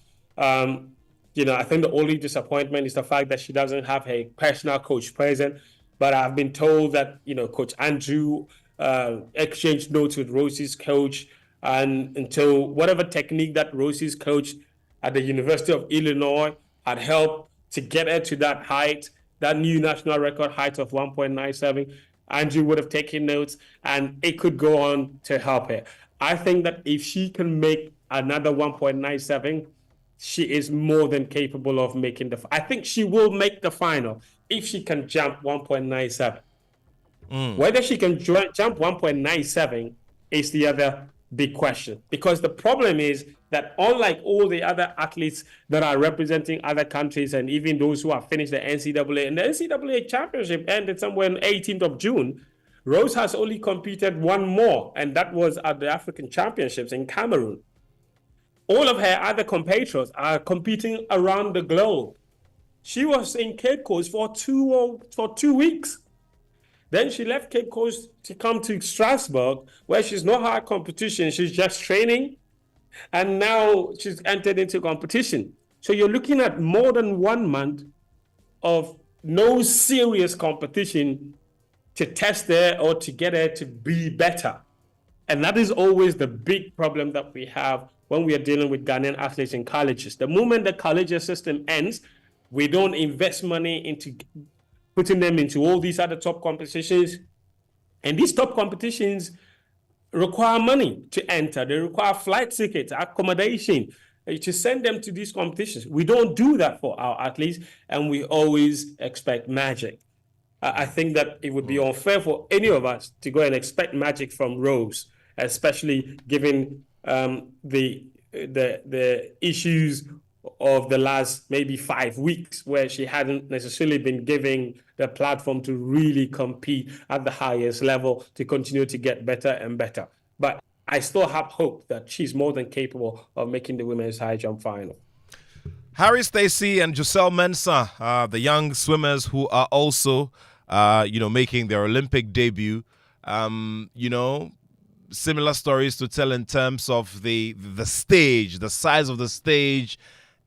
I think the only disappointment is the fact that she doesn't have a personal coach present. But I've been told that, Coach Andrew exchanged notes with Rosie's coach, and until whatever technique that Rosie's coach at the University of Illinois had helped to get her to that height, that new national record height of 1.97, Andrew would have taken notes and it could go on to help her. I think that if she can make another 1.97, she is more than capable of making I think she will make the final if she can jump 1.97. Whether she can jump 1.97 is the other big question, because the problem is that unlike all the other athletes that are representing other countries and even those who have finished the NCAA, and the NCAA championship ended somewhere on 18th of June, Rose has only competed one more, and that was at the African Championships in Cameroon. All of her other compatriots are competing around the globe. She was in Cape Coast for 2 weeks. Then she left Cape Coast to come to Strasbourg, where she's not had competition. She's just training. And now she's entered into competition. So you're looking at more than 1 month of no serious competition to test her or to get her to be better. And that is always the big problem that we have when we are dealing with Ghanaian athletes in colleges. The moment the collegiate system ends, we don't invest money into putting them into all these other top competitions. And these top competitions require money to enter. They require flight tickets, accommodation, to send them to these competitions. We don't do that for our athletes, and we always expect magic. I think that it would be unfair for any of us to go and expect magic from Rose, especially given the issues of the last maybe 5 weeks, where she hadn't necessarily been given the platform to really compete at the highest level, to continue to get better and better. But I still have hope that she's more than capable of making the women's high jump final. Harry Stacey and Giselle Mensah, the young swimmers who are also, making their Olympic debut. Similar stories to tell in terms of the stage, the size of the stage,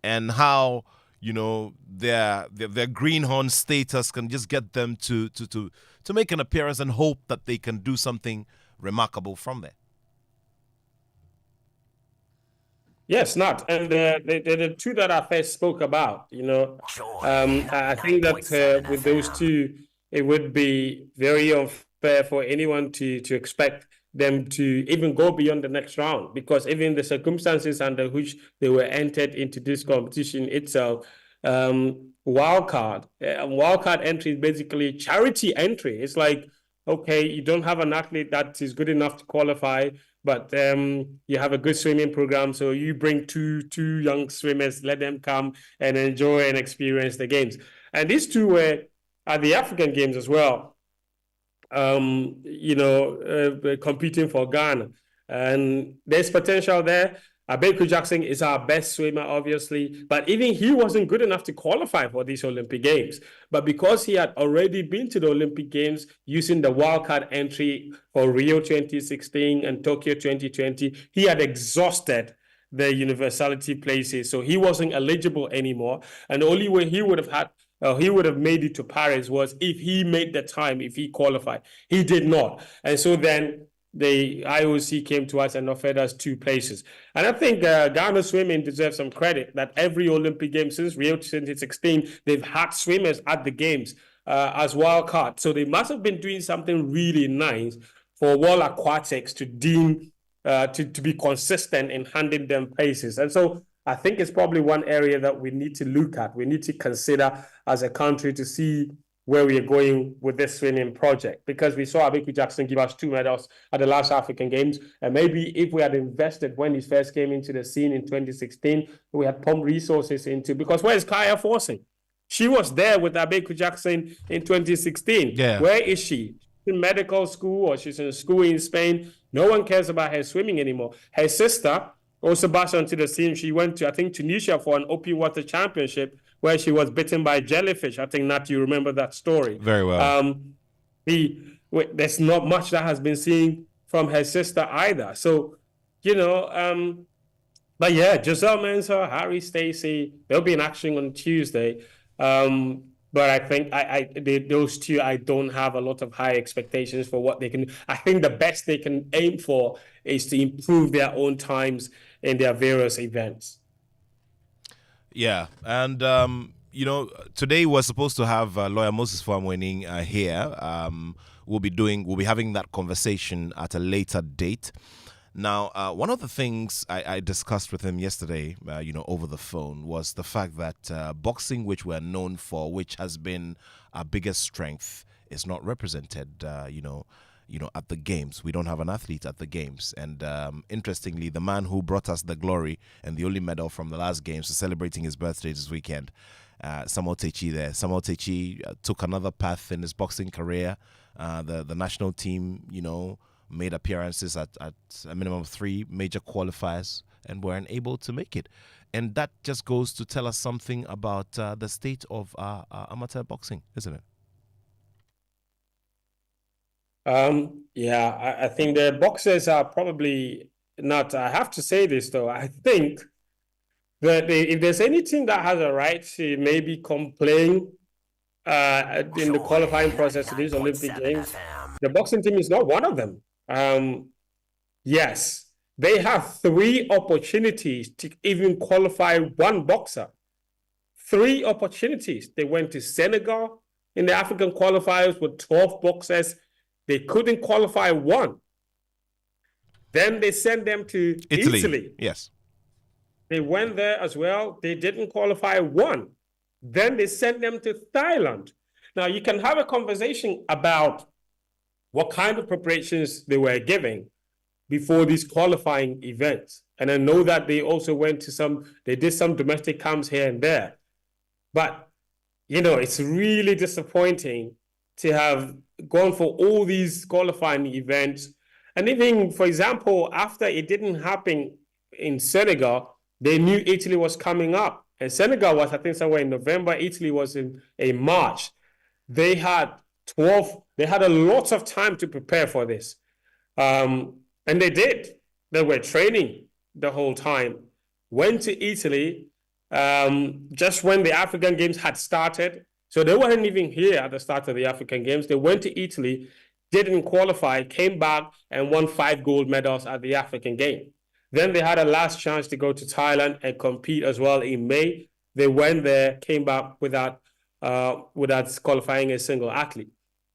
and how their greenhorn status can just get them to make an appearance and hope that they can do something remarkable from there. Yes, not. And the two that I first spoke about, I think that with those two, it would be very unfair for anyone to expect them to even go beyond the next round, because even the circumstances under which they were entered into this competition itself, wildcard entry is basically charity entry. It's like, okay, you don't have an athlete that is good enough to qualify, but you have a good swimming program, so you bring two young swimmers, let them come and enjoy and experience the games. And these two were at the African Games as well, competing for Ghana. And there's potential there. Abeku Jackson is our best swimmer, obviously, but even he wasn't good enough to qualify for these Olympic Games. But because he had already been to the Olympic Games using the wildcard entry for Rio 2016 and Tokyo 2020, he had exhausted the universality places, so he wasn't eligible anymore. And the only way he would have made it to Paris was if he made the time, if he qualified. He did not. And so then the IOC came to us and offered us 2 places. And I think Ghana swimming deserves some credit that every Olympic game since Rio 2016, they've had swimmers at the games as wild card. So they must have been doing something really nice for World Aquatics to deem to be consistent in handing them places. And so I think it's probably one area that we need to look at. We need to consider as a country to see where we are going with this swimming project, because we saw Abeku Jackson give us 2 medals at the last African Games. And maybe if we had invested when he first came into the scene in 2016, we had pumped resources into, because where is Kaya Forsing? She was there with Abeku Jackson in 2016. Yeah. Where is she? She's in medical school, or she's in school in Spain. No one cares about her swimming anymore. Her sister also burst onto the scene. She went to, I think, Tunisia for an open water championship where she was bitten by jellyfish. I think, Nat, you remember that story. Very well. There's not much that has been seen from her sister either. So, But yeah, Giselle Mensah, Harry Stacey, they'll be in action on Tuesday. But I think those two, I don't have a lot of high expectations for what they can do. I think the best they can aim for is to improve their own times in their various events. Yeah, and today we're supposed to have lawyer Moses Famwening here. We'll be having that conversation at a later date. Now, one of the things I discussed with him yesterday, over the phone, was the fact that boxing, which we're known for, which has been our biggest strength, is not represented, at the games. We don't have an athlete at the games. And interestingly, the man who brought us the glory and the only medal from the last games is celebrating his birthday this weekend. Samuel Techi there. Samuel Techi took another path in his boxing career. The national team, made appearances at a minimum of 3 major qualifiers and were unable to make it. And that just goes to tell us something about the state of amateur boxing, isn't it? I think the boxers are probably not. I have to say this though. I think that if there's any team that has a right to maybe complain in the qualifying process of these Olympic Games, the boxing team is not one of them. Yes, they have 3 opportunities to even qualify one boxer. 3 opportunities. They went to Senegal in the African qualifiers with 12 boxers. They couldn't qualify one. Then they sent them to Italy. Yes. They went there as well. They didn't qualify one. Then they sent them to Thailand. Now, you can have a conversation about what kind of preparations they were giving before these qualifying events. And I know that they also went to they did some domestic camps here and there. But, it's really disappointing to have gone for all these qualifying events. And even, for example, after it didn't happen in Senegal, they knew Italy was coming up. And Senegal was, I think, somewhere in November. Italy was in March. They had a lot of time to prepare for this. And they did. They were training the whole time. Went to Italy just when the African Games had started. So they weren't even here at the start of the African Games. They went to Italy, didn't qualify, came back and won 5 gold medals at the African Games. Then they had a last chance to go to Thailand and compete as well in May. They went there, came back without qualifying a single athlete.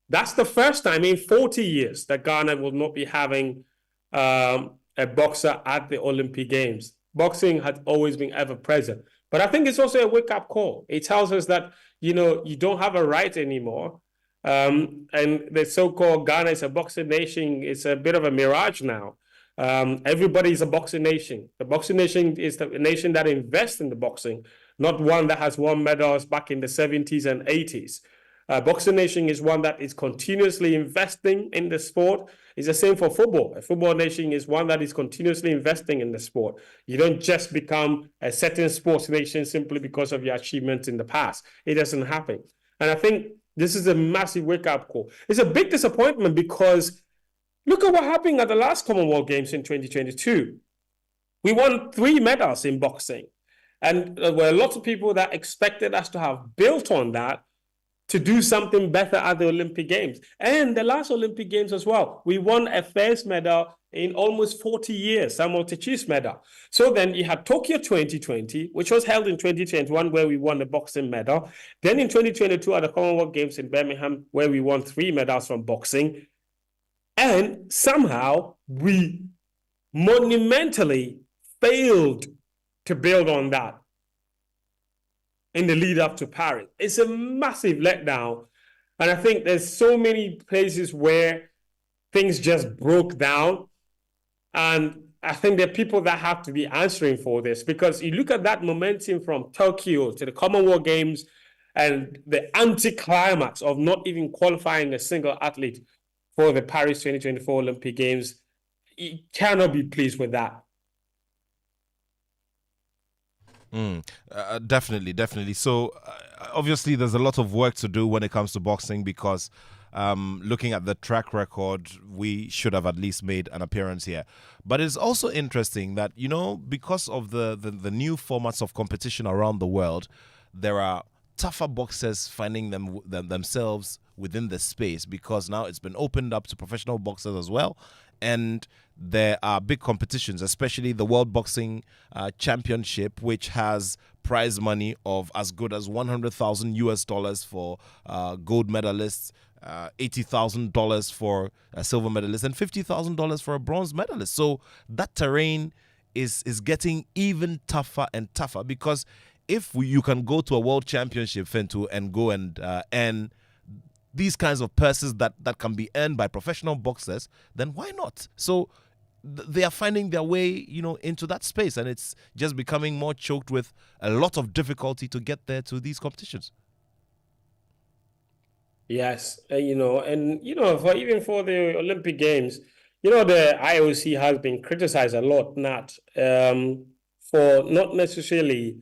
That's the first time in 40 years that Ghana will not be having a boxer at the Olympic Games. Boxing had always been ever present. But I think it's also a wake-up call. It tells us that, you don't have a right anymore. And the so-called Ghana is a boxing nation. It's a bit of a mirage now. Everybody is a boxing nation. The boxing nation is the nation that invests in the boxing, not one that has won medals back in the 70s and 80s. Boxing nation is one that is continuously investing in the sport. It's the same for football. A football nation is one that is continuously investing in the sport. You don't just become a certain sports nation simply because of your achievements in the past. It doesn't happen. And I think this is a massive wake-up call. It's a big disappointment because look at what happened at the last Commonwealth Games in 2022. We won 3 medals in boxing. And there were a lot of people that expected us to have built on that to do something better at the Olympic Games. And the last Olympic Games as well. We won a first medal in almost 40 years, Samuel Techi's medal. So then you had Tokyo 2020, which was held in 2021, where we won the boxing medal. Then in 2022 at the Commonwealth Games in Birmingham, where we won 3 medals from boxing. And somehow we monumentally failed to build on that in the lead up to Paris. It's a massive letdown. And I think there's so many places where things just broke down. And I think there are people that have to be answering for this, because you look at that momentum from Tokyo to the Commonwealth Games and the anticlimax of not even qualifying a single athlete for the Paris 2024 Olympic Games. You cannot be pleased with that. Definitely. So obviously there's a lot of work to do when it comes to boxing, because looking at the track record, we should have at least made an appearance here. But it's also interesting that, because of the new formats of competition around the world, there are tougher boxers finding themselves within the space, because now it's been opened up to professional boxers as well. And there are big competitions, especially the World Boxing Championship, which has prize money of as good as $100,000 for gold medalists, $80,000 for a silver medalist, and $50,000 for a bronze medalist. So that terrain is getting even tougher and tougher, because if you can go to a world championship, Fentu, and go and earn these kinds of purses that can be earned by professional boxers, then why not? So they are finding their way, into that space, and it's just becoming more choked with a lot of difficulty to get there to these competitions. Yes, for the Olympic Games, the IOC has been criticized a lot, Nat, for not necessarily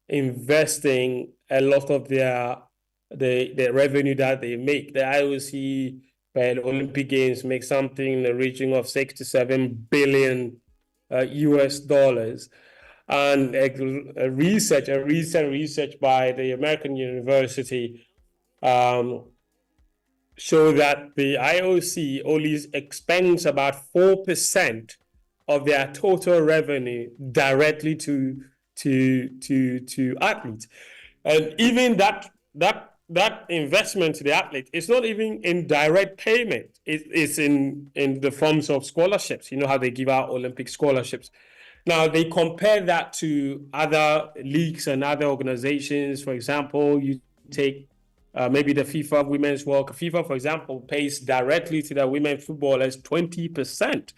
investing a lot of the revenue that they make. The IOC by the Olympic Games make something in the region of $6 to $7 billion US dollars. And a recent research by the American University show that the IOC only expends about 4% of their total revenue directly to athletes. And even that investment to the athlete is not even in direct payment. It's in the forms of scholarships. You know how they give out Olympic scholarships. Now, they compare that to other leagues and other organizations. For example, you take maybe the FIFA Women's World Cup. FIFA, for example, pays directly to the women footballers 20%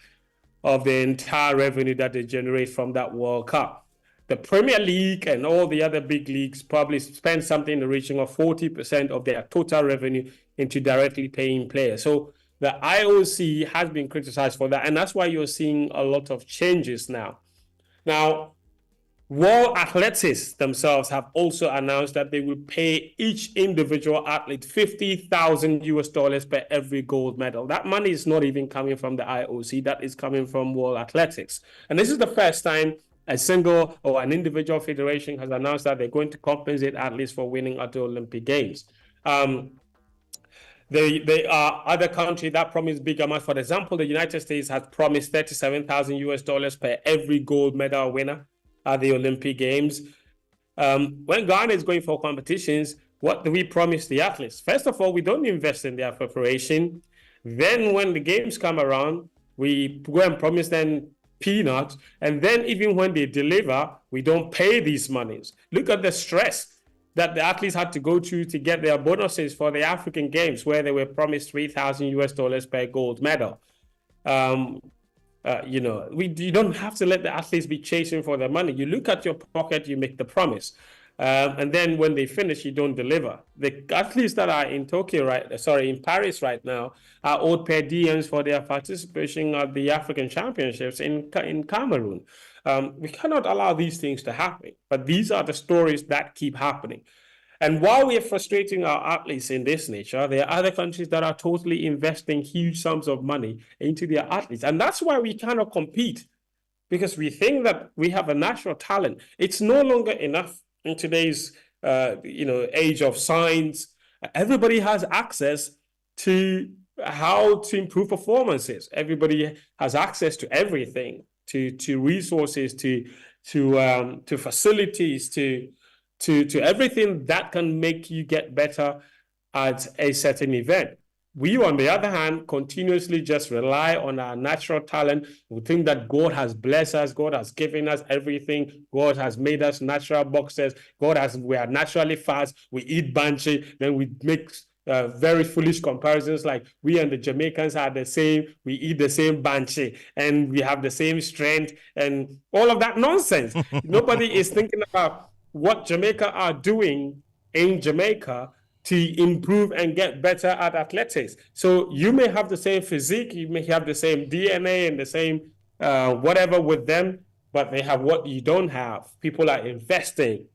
of the entire revenue that they generate from that World Cup. The Premier League and all the other big leagues probably spend something in the region of 40% of their total revenue into directly paying players. So the IOC has been criticized for that, and that's why you're seeing a lot of changes now. Now, World Athletics themselves have also announced that they will pay each individual athlete $50,000 per every gold medal. That money is not even coming from the IOC, that is coming from World Athletics. And this is the first time a single or an individual federation has announced that they're going to compensate athletes for winning at the Olympic Games. There are other countries that promise big amounts. For example, the United States has promised $37,000 per every gold medal winner at the Olympic Games. When Ghana is going for competitions, what do we promise the athletes? First of all, we don't invest in their preparation. Then when the games come around, we go and promise them peanuts. And then even when they deliver, we don't pay these monies. Look at the stress that the athletes had to go through to get their bonuses for the African Games, where they were promised $3,000 per gold medal. You don't have to let the athletes be chasing for their money. You look at your pocket, you make the promise. And then when they finish, you don't deliver. The athletes that are in in Paris right now are owed per diems for their participation at the African Championships in Cameroon. We cannot allow these things to happen, but these are the stories that keep happening. And while we are frustrating our athletes in this nature, there are other countries that are totally investing huge sums of money into their athletes. And that's why we cannot compete, because we think that we have a natural talent. It's no longer enough in today's age of science. Everybody has access to how to improve performances. Everybody has access to everything, to resources, to facilities, to everything that can make you get better at a certain event. We, on the other hand, continuously just rely on our natural talent. We think that God has blessed us. God has given us everything. God has made us natural boxers. We are naturally fast. We eat banshee. Then we make very foolish comparisons like we and the Jamaicans are the same. We eat the same banshee and we have the same strength and all of that nonsense. Nobody is thinking about what Jamaica are doing in Jamaica to improve and get better at athletics. So you may have the same physique, you may have the same DNA and the same whatever with them, but they have what you don't have. People are investing.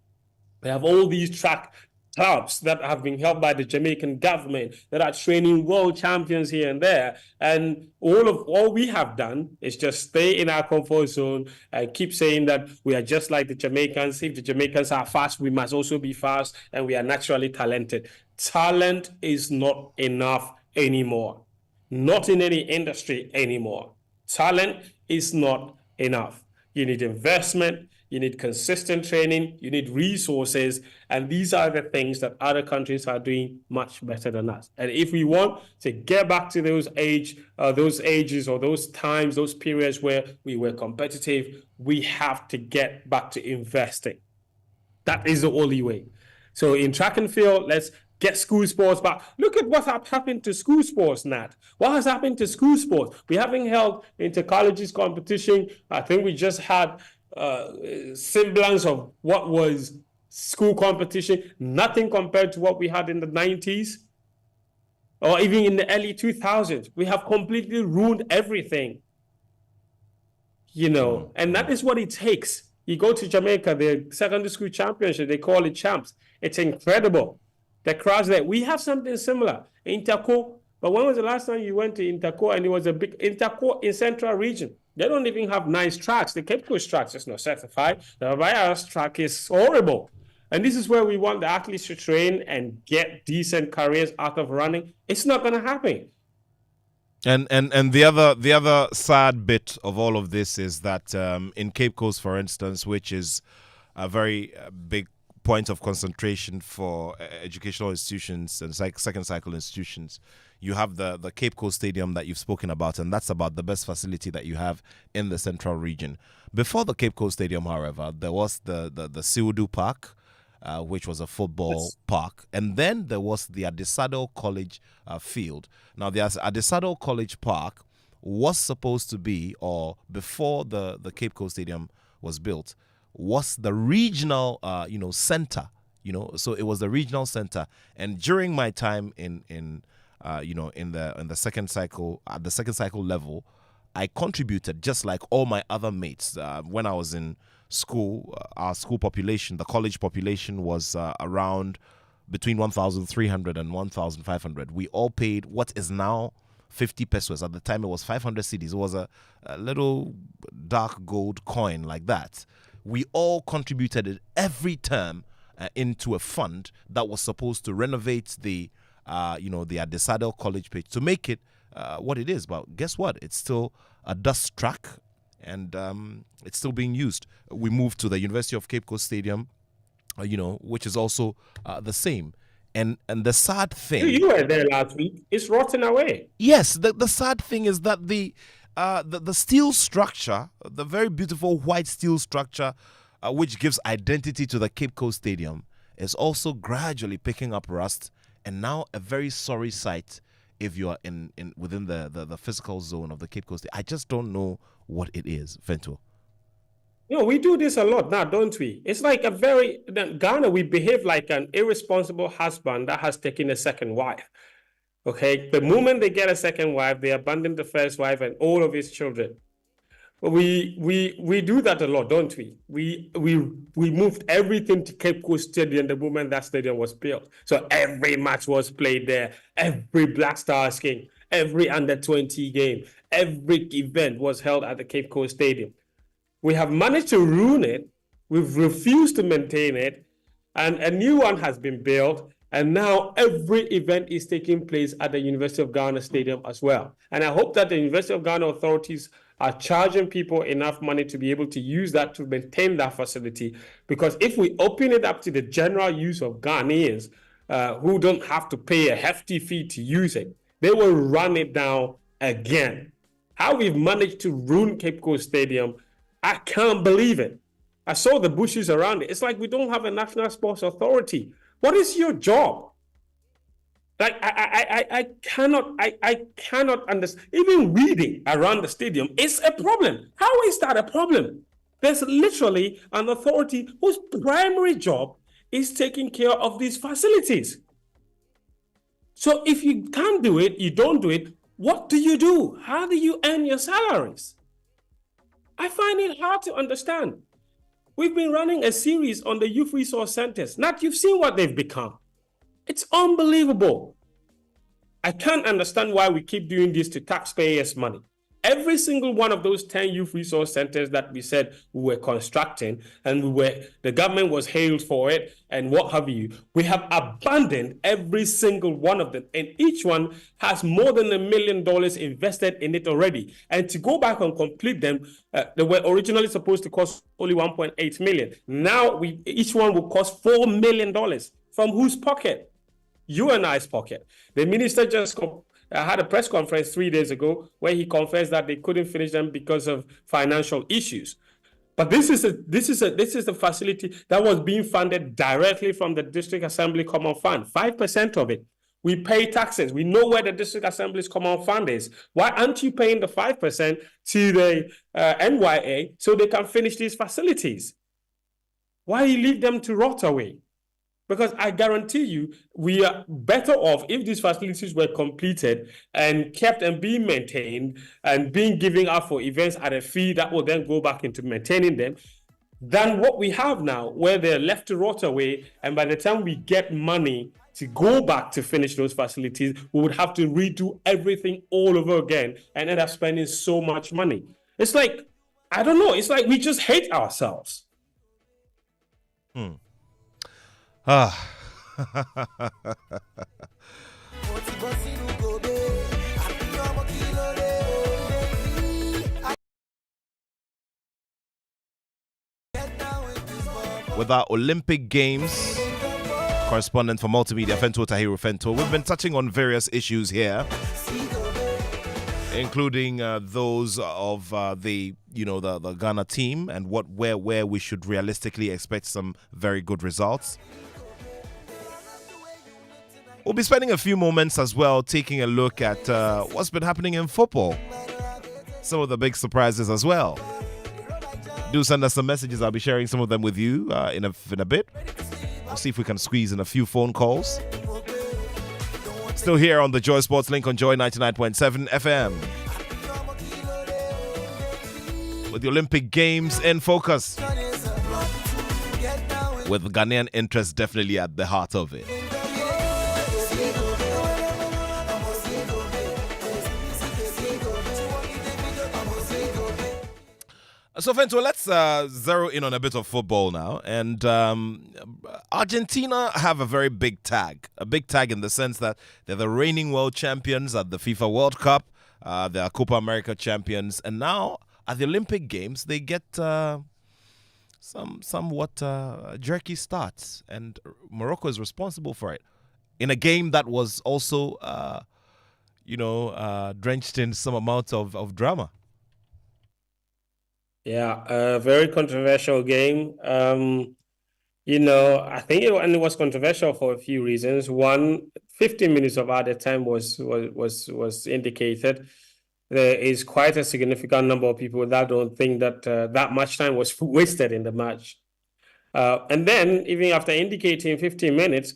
They have all these track clubs that have been helped by the Jamaican government that are training world champions here and there. And all we have done is just stay in our comfort zone and keep saying that we are just like the Jamaicans. If the Jamaicans are fast, we must also be fast, and we are naturally talented. Talent is not enough anymore. Not in any industry anymore. Talent is not enough. You need investment, you need consistent training, you need resources, and these are the things that other countries are doing much better than us. And if we want to get back to those ages or those times, those periods where we were competitive, we have to get back to investing. That is the only way. So in track and field, let's get school sports back. Look at what has happened to school sports, Nat. What has happened to school sports? We haven't held inter-colleges competition. I think we just had semblance of what was school competition. Nothing compared to what we had in the 90s or even in the early 2000s. We have completely ruined everything. And that is what it takes. You go to Jamaica, the secondary school championship, they call it champs. It's incredible. The crowds there. We have something similar. Interco. But when was the last time you went to Interco and it was a big Interco in Central Region? They don't even have nice tracks. The Cape Coast track is not certified. The Vias track is horrible. And this is where we want the athletes to train and get decent careers out of running. It's not going to happen. And the other sad bit of all of this is that in Cape Coast, for instance, which is a very big point of concentration for educational institutions and second cycle institutions, you have the Cape Coast Stadium that you've spoken about, and that's about the best facility that you have in the central region. Before the Cape Coast Stadium, however, there was the Siwudu Park, which was a football park. And then there was the Adesado College field. Now, the Adesado College Park was supposed to be, or before the Cape Coast Stadium was built, was the regional, center. So it was the regional center. And during my time in the second cycle, at the second cycle level, I contributed just like all my other mates. When I was in school, our school population, the college population was around between 1,300 and 1,500. We all paid what is now 50 pesos. At the time, it was 500 cedis. It was a little dark gold coin like that. We all contributed it every term into a fund that was supposed to renovate the Adesado College pitch to make it what it is. But guess what? It's still a dust track, and it's still being used. We moved to the University of Cape Coast Stadium, which is also the same. And the sad thing... You were there last week. It's rotten away. Yes, the sad thing is that the steel structure, the very beautiful white steel structure, which gives identity to the Cape Coast Stadium, is also gradually picking up rust, and now a very sorry sight if you are within the physical zone of the Cape Coast. I just don't know what it is, Vento. We do this a lot now, don't we? It's like Ghana, we behave like an irresponsible husband that has taken a second wife. Okay, the moment they get a second wife, they abandon the first wife and all of his children. We do that a lot, don't we? We moved everything to Cape Coast Stadium the moment that stadium was built. So every match was played there, every Black Stars game, every under-20 game, every event was held at the Cape Coast Stadium. We have managed to ruin it. We've refused to maintain it, and a new one has been built. And now every event is taking place at the University of Ghana Stadium as well. And I hope that the University of Ghana authorities are charging people enough money to be able to use that to maintain that facility. Because if we open it up to the general use of Ghanaians who don't have to pay a hefty fee to use it, they will run it down again. How we've managed to ruin Cape Coast Stadium, I can't believe it. I saw the bushes around it. It's like we don't have a national sports authority. What is your job? Like I cannot understand. Even weeding around the stadium is a problem. How is that a problem? There's literally an authority whose primary job is taking care of these facilities. So if you can't do it, you don't do it, what do you do? How do you earn your salaries? I find it hard to understand. We've been running a series on the youth resource centers. Now, you've seen what they've become. It's unbelievable. I can't understand why we keep doing this to taxpayers' money. Every single one of those 10 youth resource centers that we said we were constructing and the government was hailed for it and what have you, we have abandoned every single one of them. And each one has more than $1 million invested in it already. And to go back and complete them, they were originally supposed to cost only 1.8 million. Now each one will cost $4 million. From whose pocket? You and I's pocket. The minister just had a press conference 3 days ago where he confessed that they couldn't finish them because of financial issues. But this is a facility that was being funded directly from the District Assembly Common Fund. 5% of it. We pay taxes. We know where the District Assembly's Common Fund is. Why aren't you paying the 5% to the NYA so they can finish these facilities? Why you leave them to rot away? Because I guarantee you, we are better off if these facilities were completed and kept and being maintained and being given out for events at a fee that will then go back into maintaining them than what we have now, where they're left to rot away. And by the time we get money to go back to finish those facilities, we would have to redo everything all over again and end up spending so much money. It's like, I don't know, it's like we just hate ourselves. With our Olympic Games correspondent for Multimedia, Fento Tahiru Fento, we've been touching on various issues here, including those of the Ghana team and where we should realistically expect some very good results. We'll be spending a few moments as well taking a look at what's been happening in football. Some of the big surprises as well. Do send us some messages. I'll be sharing some of them with you in a bit. We'll see if we can squeeze in a few phone calls. Still here on the Joy Sports Link on Joy 99.7 FM. With the Olympic Games in focus. With Ghanaian interest definitely at the heart of it. So, Fento, let's zero in on a bit of football now. And Argentina have a very big tag. A big tag in the sense that they're the reigning world champions at the FIFA World Cup. They are Copa America champions. And now, at the Olympic Games, they get somewhat jerky starts. And Morocco is responsible for it. In a game that was also, drenched in some amount of drama. Yeah, a very controversial game. I think it was controversial for a few reasons. One, 15 minutes of added time was indicated. There is quite a significant number of people that don't think that that much time was wasted in the match. And then, even after indicating 15 minutes,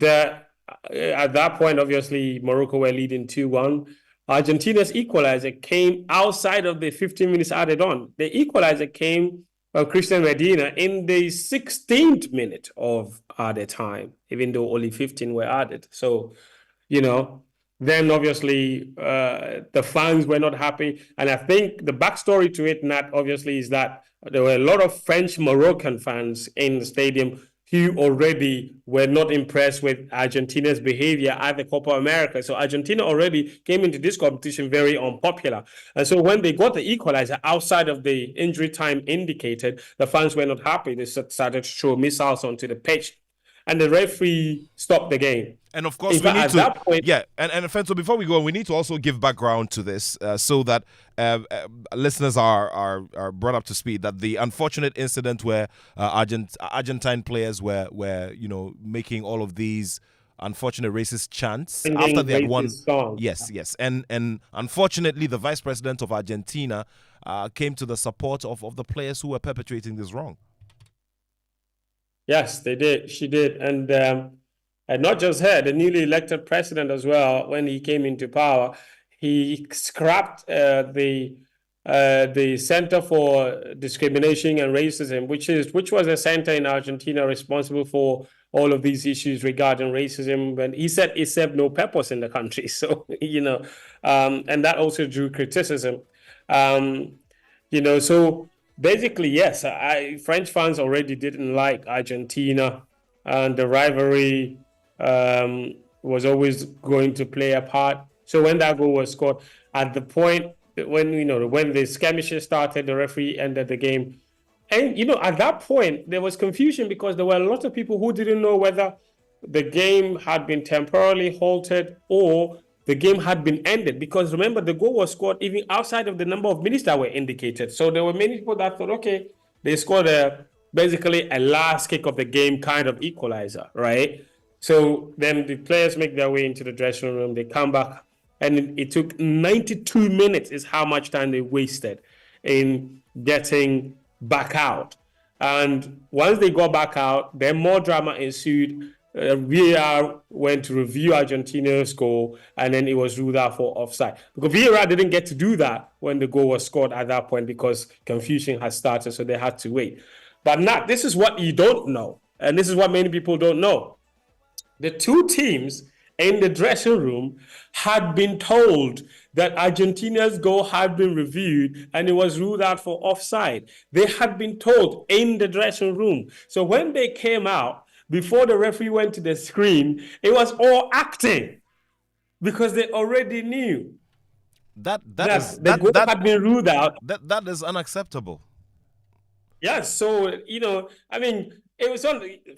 at that point, obviously, Morocco were leading 2-1. Argentina's equalizer came outside of the 15 minutes added on. The equalizer came from Christian Medina in the 16th minute of added time, even though only 15 were added. So, then obviously the fans were not happy. And I think the backstory to it, Nat, obviously, is that there were a lot of French Moroccan fans in the stadium who already were not impressed with Argentina's behavior at the Copa America. So Argentina already came into this competition very unpopular. And so when they got the equalizer outside of the injury time indicated, the fans were not happy. They started to throw missiles onto the pitch. And the referee stopped the game. And of course, we need to, and before we go on, we need to also give background to this so that listeners are brought up to speed. That the unfortunate incident where Argentine players were making all of these unfortunate racist chants after they had won. Yes, and unfortunately, the vice president of Argentina came to the support of the players who were perpetrating this wrong. Yes, they did. She did, and not just her, the newly elected president as well. When he came into power, he scrapped the the Center for Discrimination and Racism, which was a center in Argentina responsible for all of these issues regarding racism. And he said it served no purpose in the country. So, and that also drew criticism. So basically, yes, French fans already didn't like Argentina, and the rivalry was always going to play a part. So when that goal was scored, at the point when the skirmishes started, the referee ended the game. And at that point there was confusion because there were a lot of people who didn't know whether the game had been temporarily halted or the game had been ended. Because remember, the goal was scored even outside of the number of minutes that were indicated. So there were many people that thought, okay, they scored basically a last kick of the game kind of equalizer, right? So then the players make their way into the dressing room, they come back, and it took 92 minutes is how much time they wasted in getting back out. And once they got back out, then more drama ensued. VAR went to review Argentina's goal, and then it was ruled out for offside. Because VAR didn't get to do that when the goal was scored at that point because confusion had started, so they had to wait. But now, this is what you don't know, and this is what many people don't know. The two teams in the dressing room had been told that Argentina's goal had been reviewed and it was ruled out for offside. They had been told in the dressing room. So when they came out, before the referee went to the screen, it was all acting because they already knew that goal had been ruled out. That is unacceptable. Yes, so it was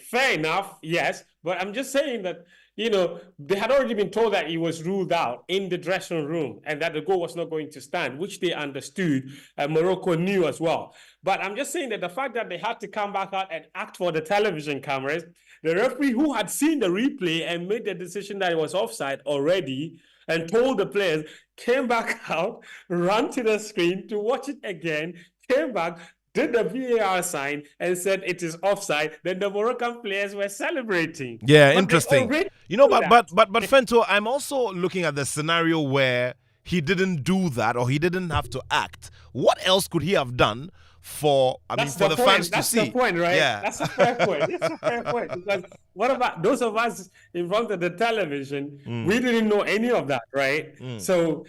fair enough, yes, but I'm just saying that they had already been told that it was ruled out in the dressing room and that the goal was not going to stand, which they understood, and Morocco knew as well. But I'm just saying that the fact that they had to come back out and act for the television cameras, the referee who had seen the replay and made the decision that it was offside already and told the players, came back out, ran to the screen to watch it again, came back, did the VAR sign and said it is offside, then the Moroccan players were celebrating. Yeah, interesting. But Fento, I'm also looking at the scenario where he didn't do that or he didn't have to act. What else could he have done for the fans to see? That's the point, right? Yeah. That's a fair point. That's a fair point. Because what about those of us in front of the television? We didn't know any of that, right? So,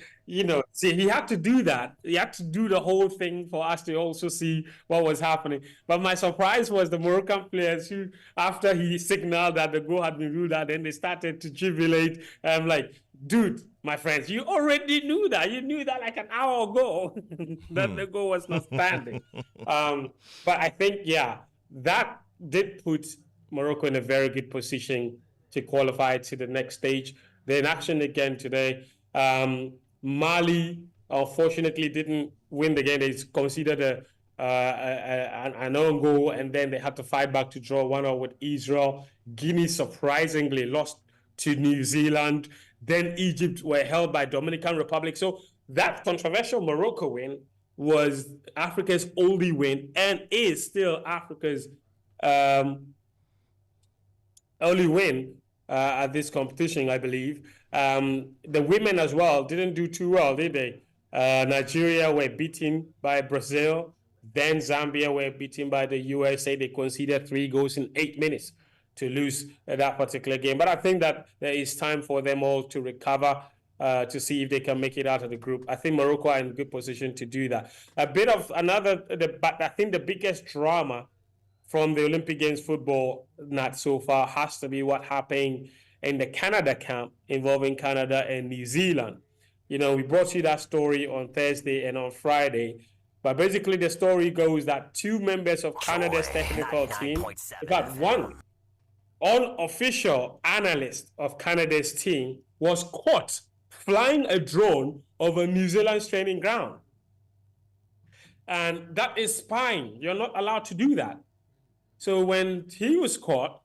see, he had to do that. He had to do the whole thing for us to also see what was happening. But my surprise was the Moroccan players who, after he signaled that the goal had been ruled out, then they started to jubilate. I'm like, dude, my friends, you already knew that. You knew that like an hour ago that the goal was not standing. But I think, that did put Morocco in a very good position to qualify to the next stage. They're in action again today. Mali, unfortunately, didn't win the game. They conceded an own goal, and then they had to fight back to draw 1-1 with Israel. Guinea surprisingly lost to New Zealand. Then Egypt were held by Dominican Republic. So that controversial Morocco win was Africa's only win and is still Africa's only win at this competition, I believe. The women as well didn't do too well, did they? Nigeria were beaten by Brazil. Then Zambia were beaten by the USA. They conceded 3 goals in 8 minutes to lose that particular game. But I think that there is time for them all to recover to see if they can make it out of the group. I think Morocco are in a good position to do that. But I think the biggest drama from the Olympic Games football not so far has to be what happened in the Canada camp involving Canada and New Zealand. We brought you that story on Thursday and on Friday. But basically the story goes that 2 members of Canada's technical team, in fact, one unofficial analyst of Canada's team was caught flying a drone over New Zealand's training ground. And that is spying. You're not allowed to do that. So when he was caught,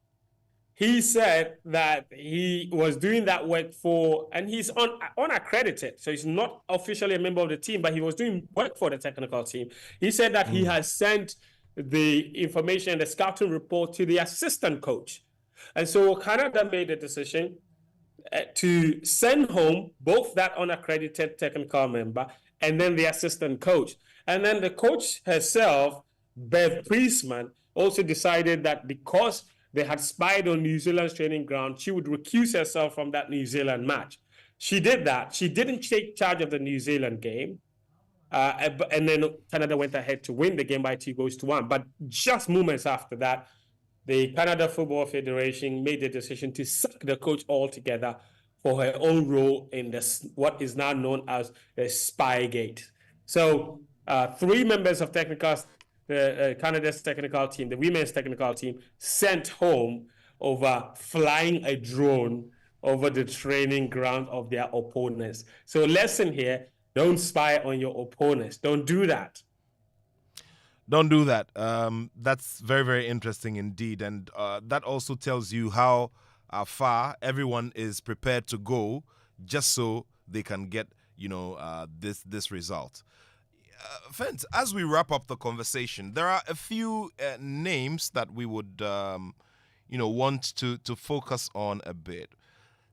he said that he was doing that work and he's unaccredited. So he's not officially a member of the team, but he was doing work for the technical team. He said that he has sent the information, the scouting report to the assistant coach. And so Canada made a decision to send home both that unaccredited technical member and then the assistant coach. And then the coach herself, Bev Priestman, also decided that because they had spied on New Zealand's training ground, she would recuse herself from that New Zealand match. She did that. She didn't take charge of the New Zealand game. And then Canada went ahead to win the game by 2-1. But just moments after that, the Canada Football Federation made the decision to sack the coach altogether for her own role in this, what is now known as the Spygate. So 3 members of Canada's technical team, the women's technical team, sent home over flying a drone over the training ground of their opponents. So lesson here, don't spy on your opponents. Don't do that. Don't do that. That's very, very interesting indeed. And that also tells you how far everyone is prepared to go just so they can get, this result. Friends, as we wrap up the conversation, there are a few names that we would, want to focus on a bit.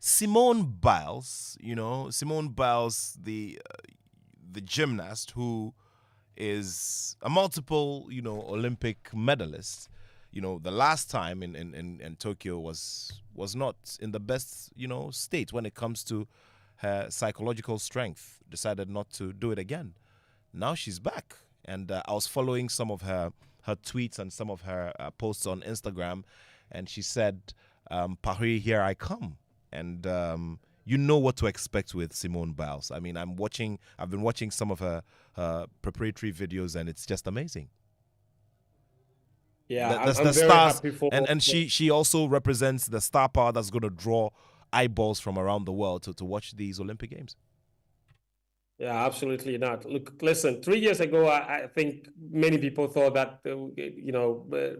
Simone Biles, the gymnast who is a multiple, Olympic medalist. The last time in Tokyo was not in the best, state when it comes to her psychological strength. Decided not to do it again. Now she's back, and I was following some of her tweets and some of her posts on Instagram, and she said, "Paris, here I come." And you know what to expect with Simone Biles. I mean, I've been watching some of her preparatory videos, and it's just amazing. Yeah, I'm very stars, happy for. and she also represents the star power that's going to draw eyeballs from around the world to watch these Olympic Games. Yeah, absolutely not. Look, listen, 3 years ago, I think many people thought that,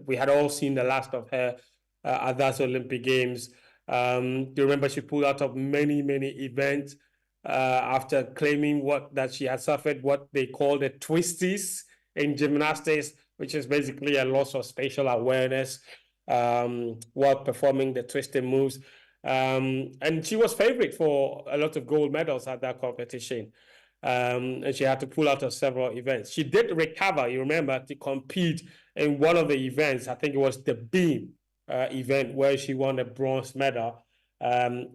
we had all seen the last of her at those Olympic Games. Do you remember she pulled out of many, many events after claiming that she had suffered what they call the twisties in gymnastics, which is basically a loss of spatial awareness while performing the twisting moves. And she was favorite for a lot of gold medals at that competition. And she had to pull out of several events. She did recover, you remember, to compete in one of the events. I think it was the beam event where she won a bronze medal,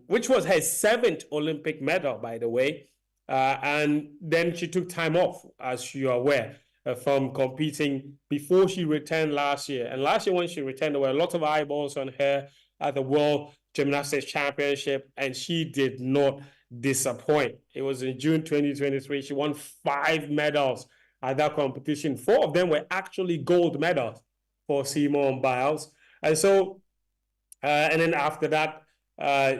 which was her 7th Olympic medal, by the way. And then she took time off, as you are aware, from competing before she returned last year. And last year when she returned, there were a lot of eyeballs on her at the World Gymnastics Championship, and she did not disappoint. It was in June 2023. She won 5 medals at that competition. 4 of them were actually gold medals for Simone Biles. And so, and then after that,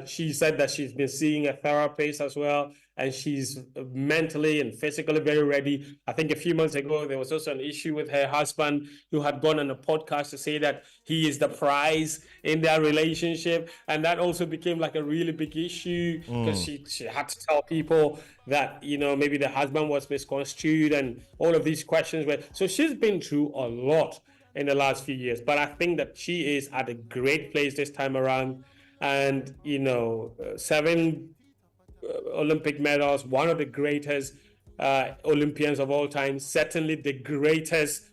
she said that she's been seeing a therapist as well, and she's mentally and physically very ready. I think a few months ago, there was also an issue with her husband who had gone on a podcast to say that he is the prize in their relationship. And that also became like a really big issue because she had to tell people that, maybe the husband was misconstrued and all of these questions were. So she's been through a lot in the last few years, but I think that she is at a great place this time around. And 7 Olympic medals, one of the greatest Olympians of all time, certainly the greatest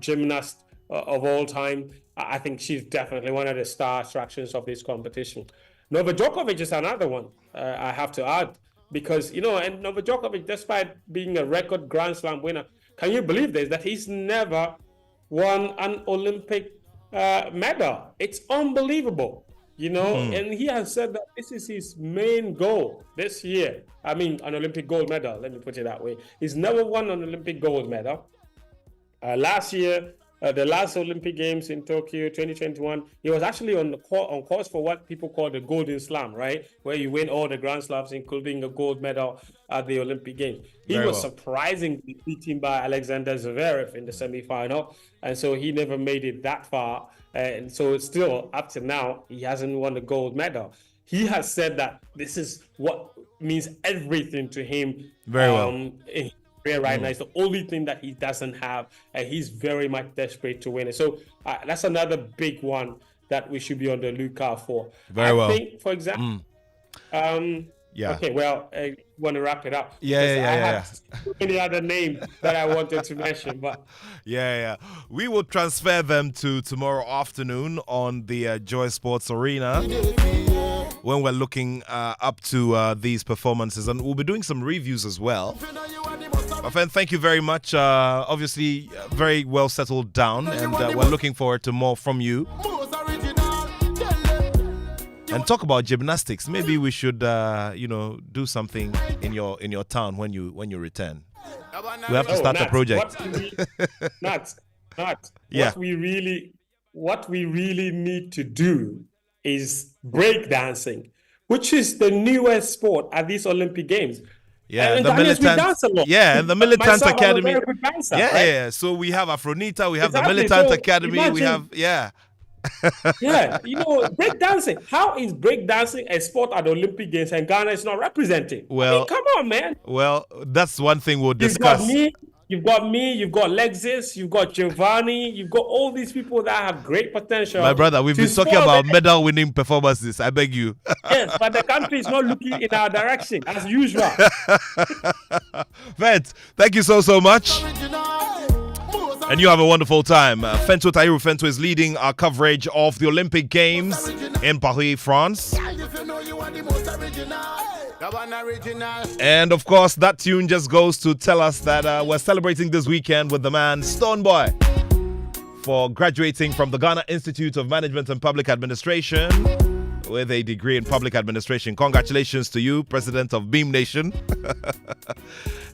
gymnast of all time. I think she's definitely one of the star attractions of this competition. Novak Djokovic is another one, I have to add, because, and Novak Djokovic, despite being a record Grand Slam winner, can you believe this, that he's never won an Olympic medal? It's unbelievable. And he has said that this is his main goal this year. I mean, an Olympic gold medal, let me put it that way. He's never won an Olympic gold medal. Last year, the last Olympic Games in Tokyo 2021, he was actually on course for what people call the Golden Slam, right? Where you win all the Grand Slams, including a gold medal at the Olympic Games. He was surprisingly beaten by Alexander Zverev in the semi-final, and so he never made it that far. And so it's still, up to now, he hasn't won the gold medal. He has said that this is what means everything to him. Very well. Right now, it's the only thing that he doesn't have, and he's very much desperate to win it. So that's another big one that we should be on the lookout for. I think, for example, Yeah. Okay, well, I want to wrap it up. Yeah, because yeah, I yeah, have any other name that I wanted to mention, but Yeah. We will transfer them to tomorrow afternoon on the Joy Sports Arena when we're looking up to these performances, and we'll be doing some reviews as well. My friend, thank you very much. Obviously, very well settled down, and we're looking forward to more from you. And talk about gymnastics. Maybe we should, do something in your town when you return. We have to start a project. Not. Yeah. What we really need to do is breakdancing, which is the newest sport at these Olympic Games. Yeah, and the Ghanaians, we militant. dance a lot. Yeah, and the militant Myself, I'm a academy. very good dancer, Yeah, right? yeah. So we have Afronita, we have the Exactly. militant So academy, we imagine- have Yeah, breakdancing. How is breakdancing a sport at the Olympic Games and Ghana is not representing? Well- come on, man. Well, that's one thing we'll You've got discuss. you've got Lexis, you've got Giovanni, you've got all these people that have great potential. My brother, we've to been talking score about the- medal-winning performances. I beg you. Yes, but the country is not looking in our direction as usual. Vet, thank you so much. And you have a wonderful time. Fento Tahiru Fento is leading our coverage of the Olympic Games in Paris, France. And of course, that tune just goes to tell us that we're celebrating this weekend with the man Stoneboy for graduating from the Ghana Institute of Management and Public Administration with a degree in public administration. Congratulations to you, President of Beam Nation.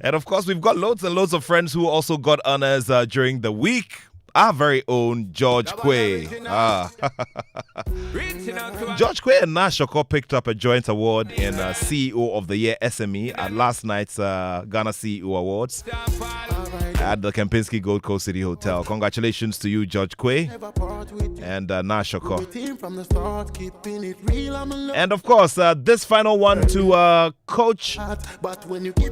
And of course, we've got loads and loads of friends who also got honors during the week. Our very own George Quay. George Quay and Nashoko picked up a joint award in CEO of the Year SME at last night's Ghana CEO Awards at the Kempinski Gold Coast City Hotel. Congratulations to you, George Quay and Nashoko. And of course, this final one to Coach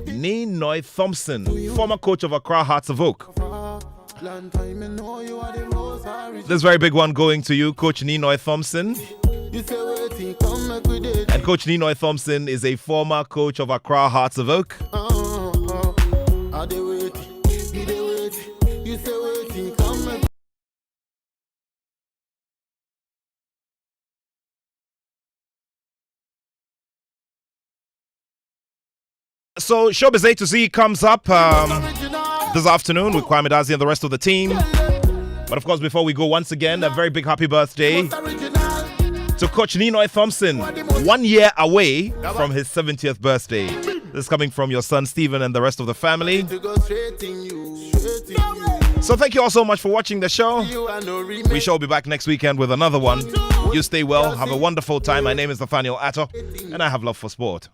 Ninoy Thompson, former coach of Accra Hearts of Oak. This very big one going to you, Coach Ninoy Thompson. And Coach Ninoy Thompson is a former coach of Accra Hearts of Oak. So Showbiz A to Z comes up this afternoon with Kwame Dazi and the rest of the team. But of course, before we go, once again, a very big happy birthday to Coach Ninoy Thompson, 1 year away from his 70th birthday. This is coming from your son Stephen and the rest of the family. So thank you all so much for watching the show. We shall be back next weekend with another one. You stay well, have a wonderful time. My name is Nathaniel Attoh, and I have love for sport.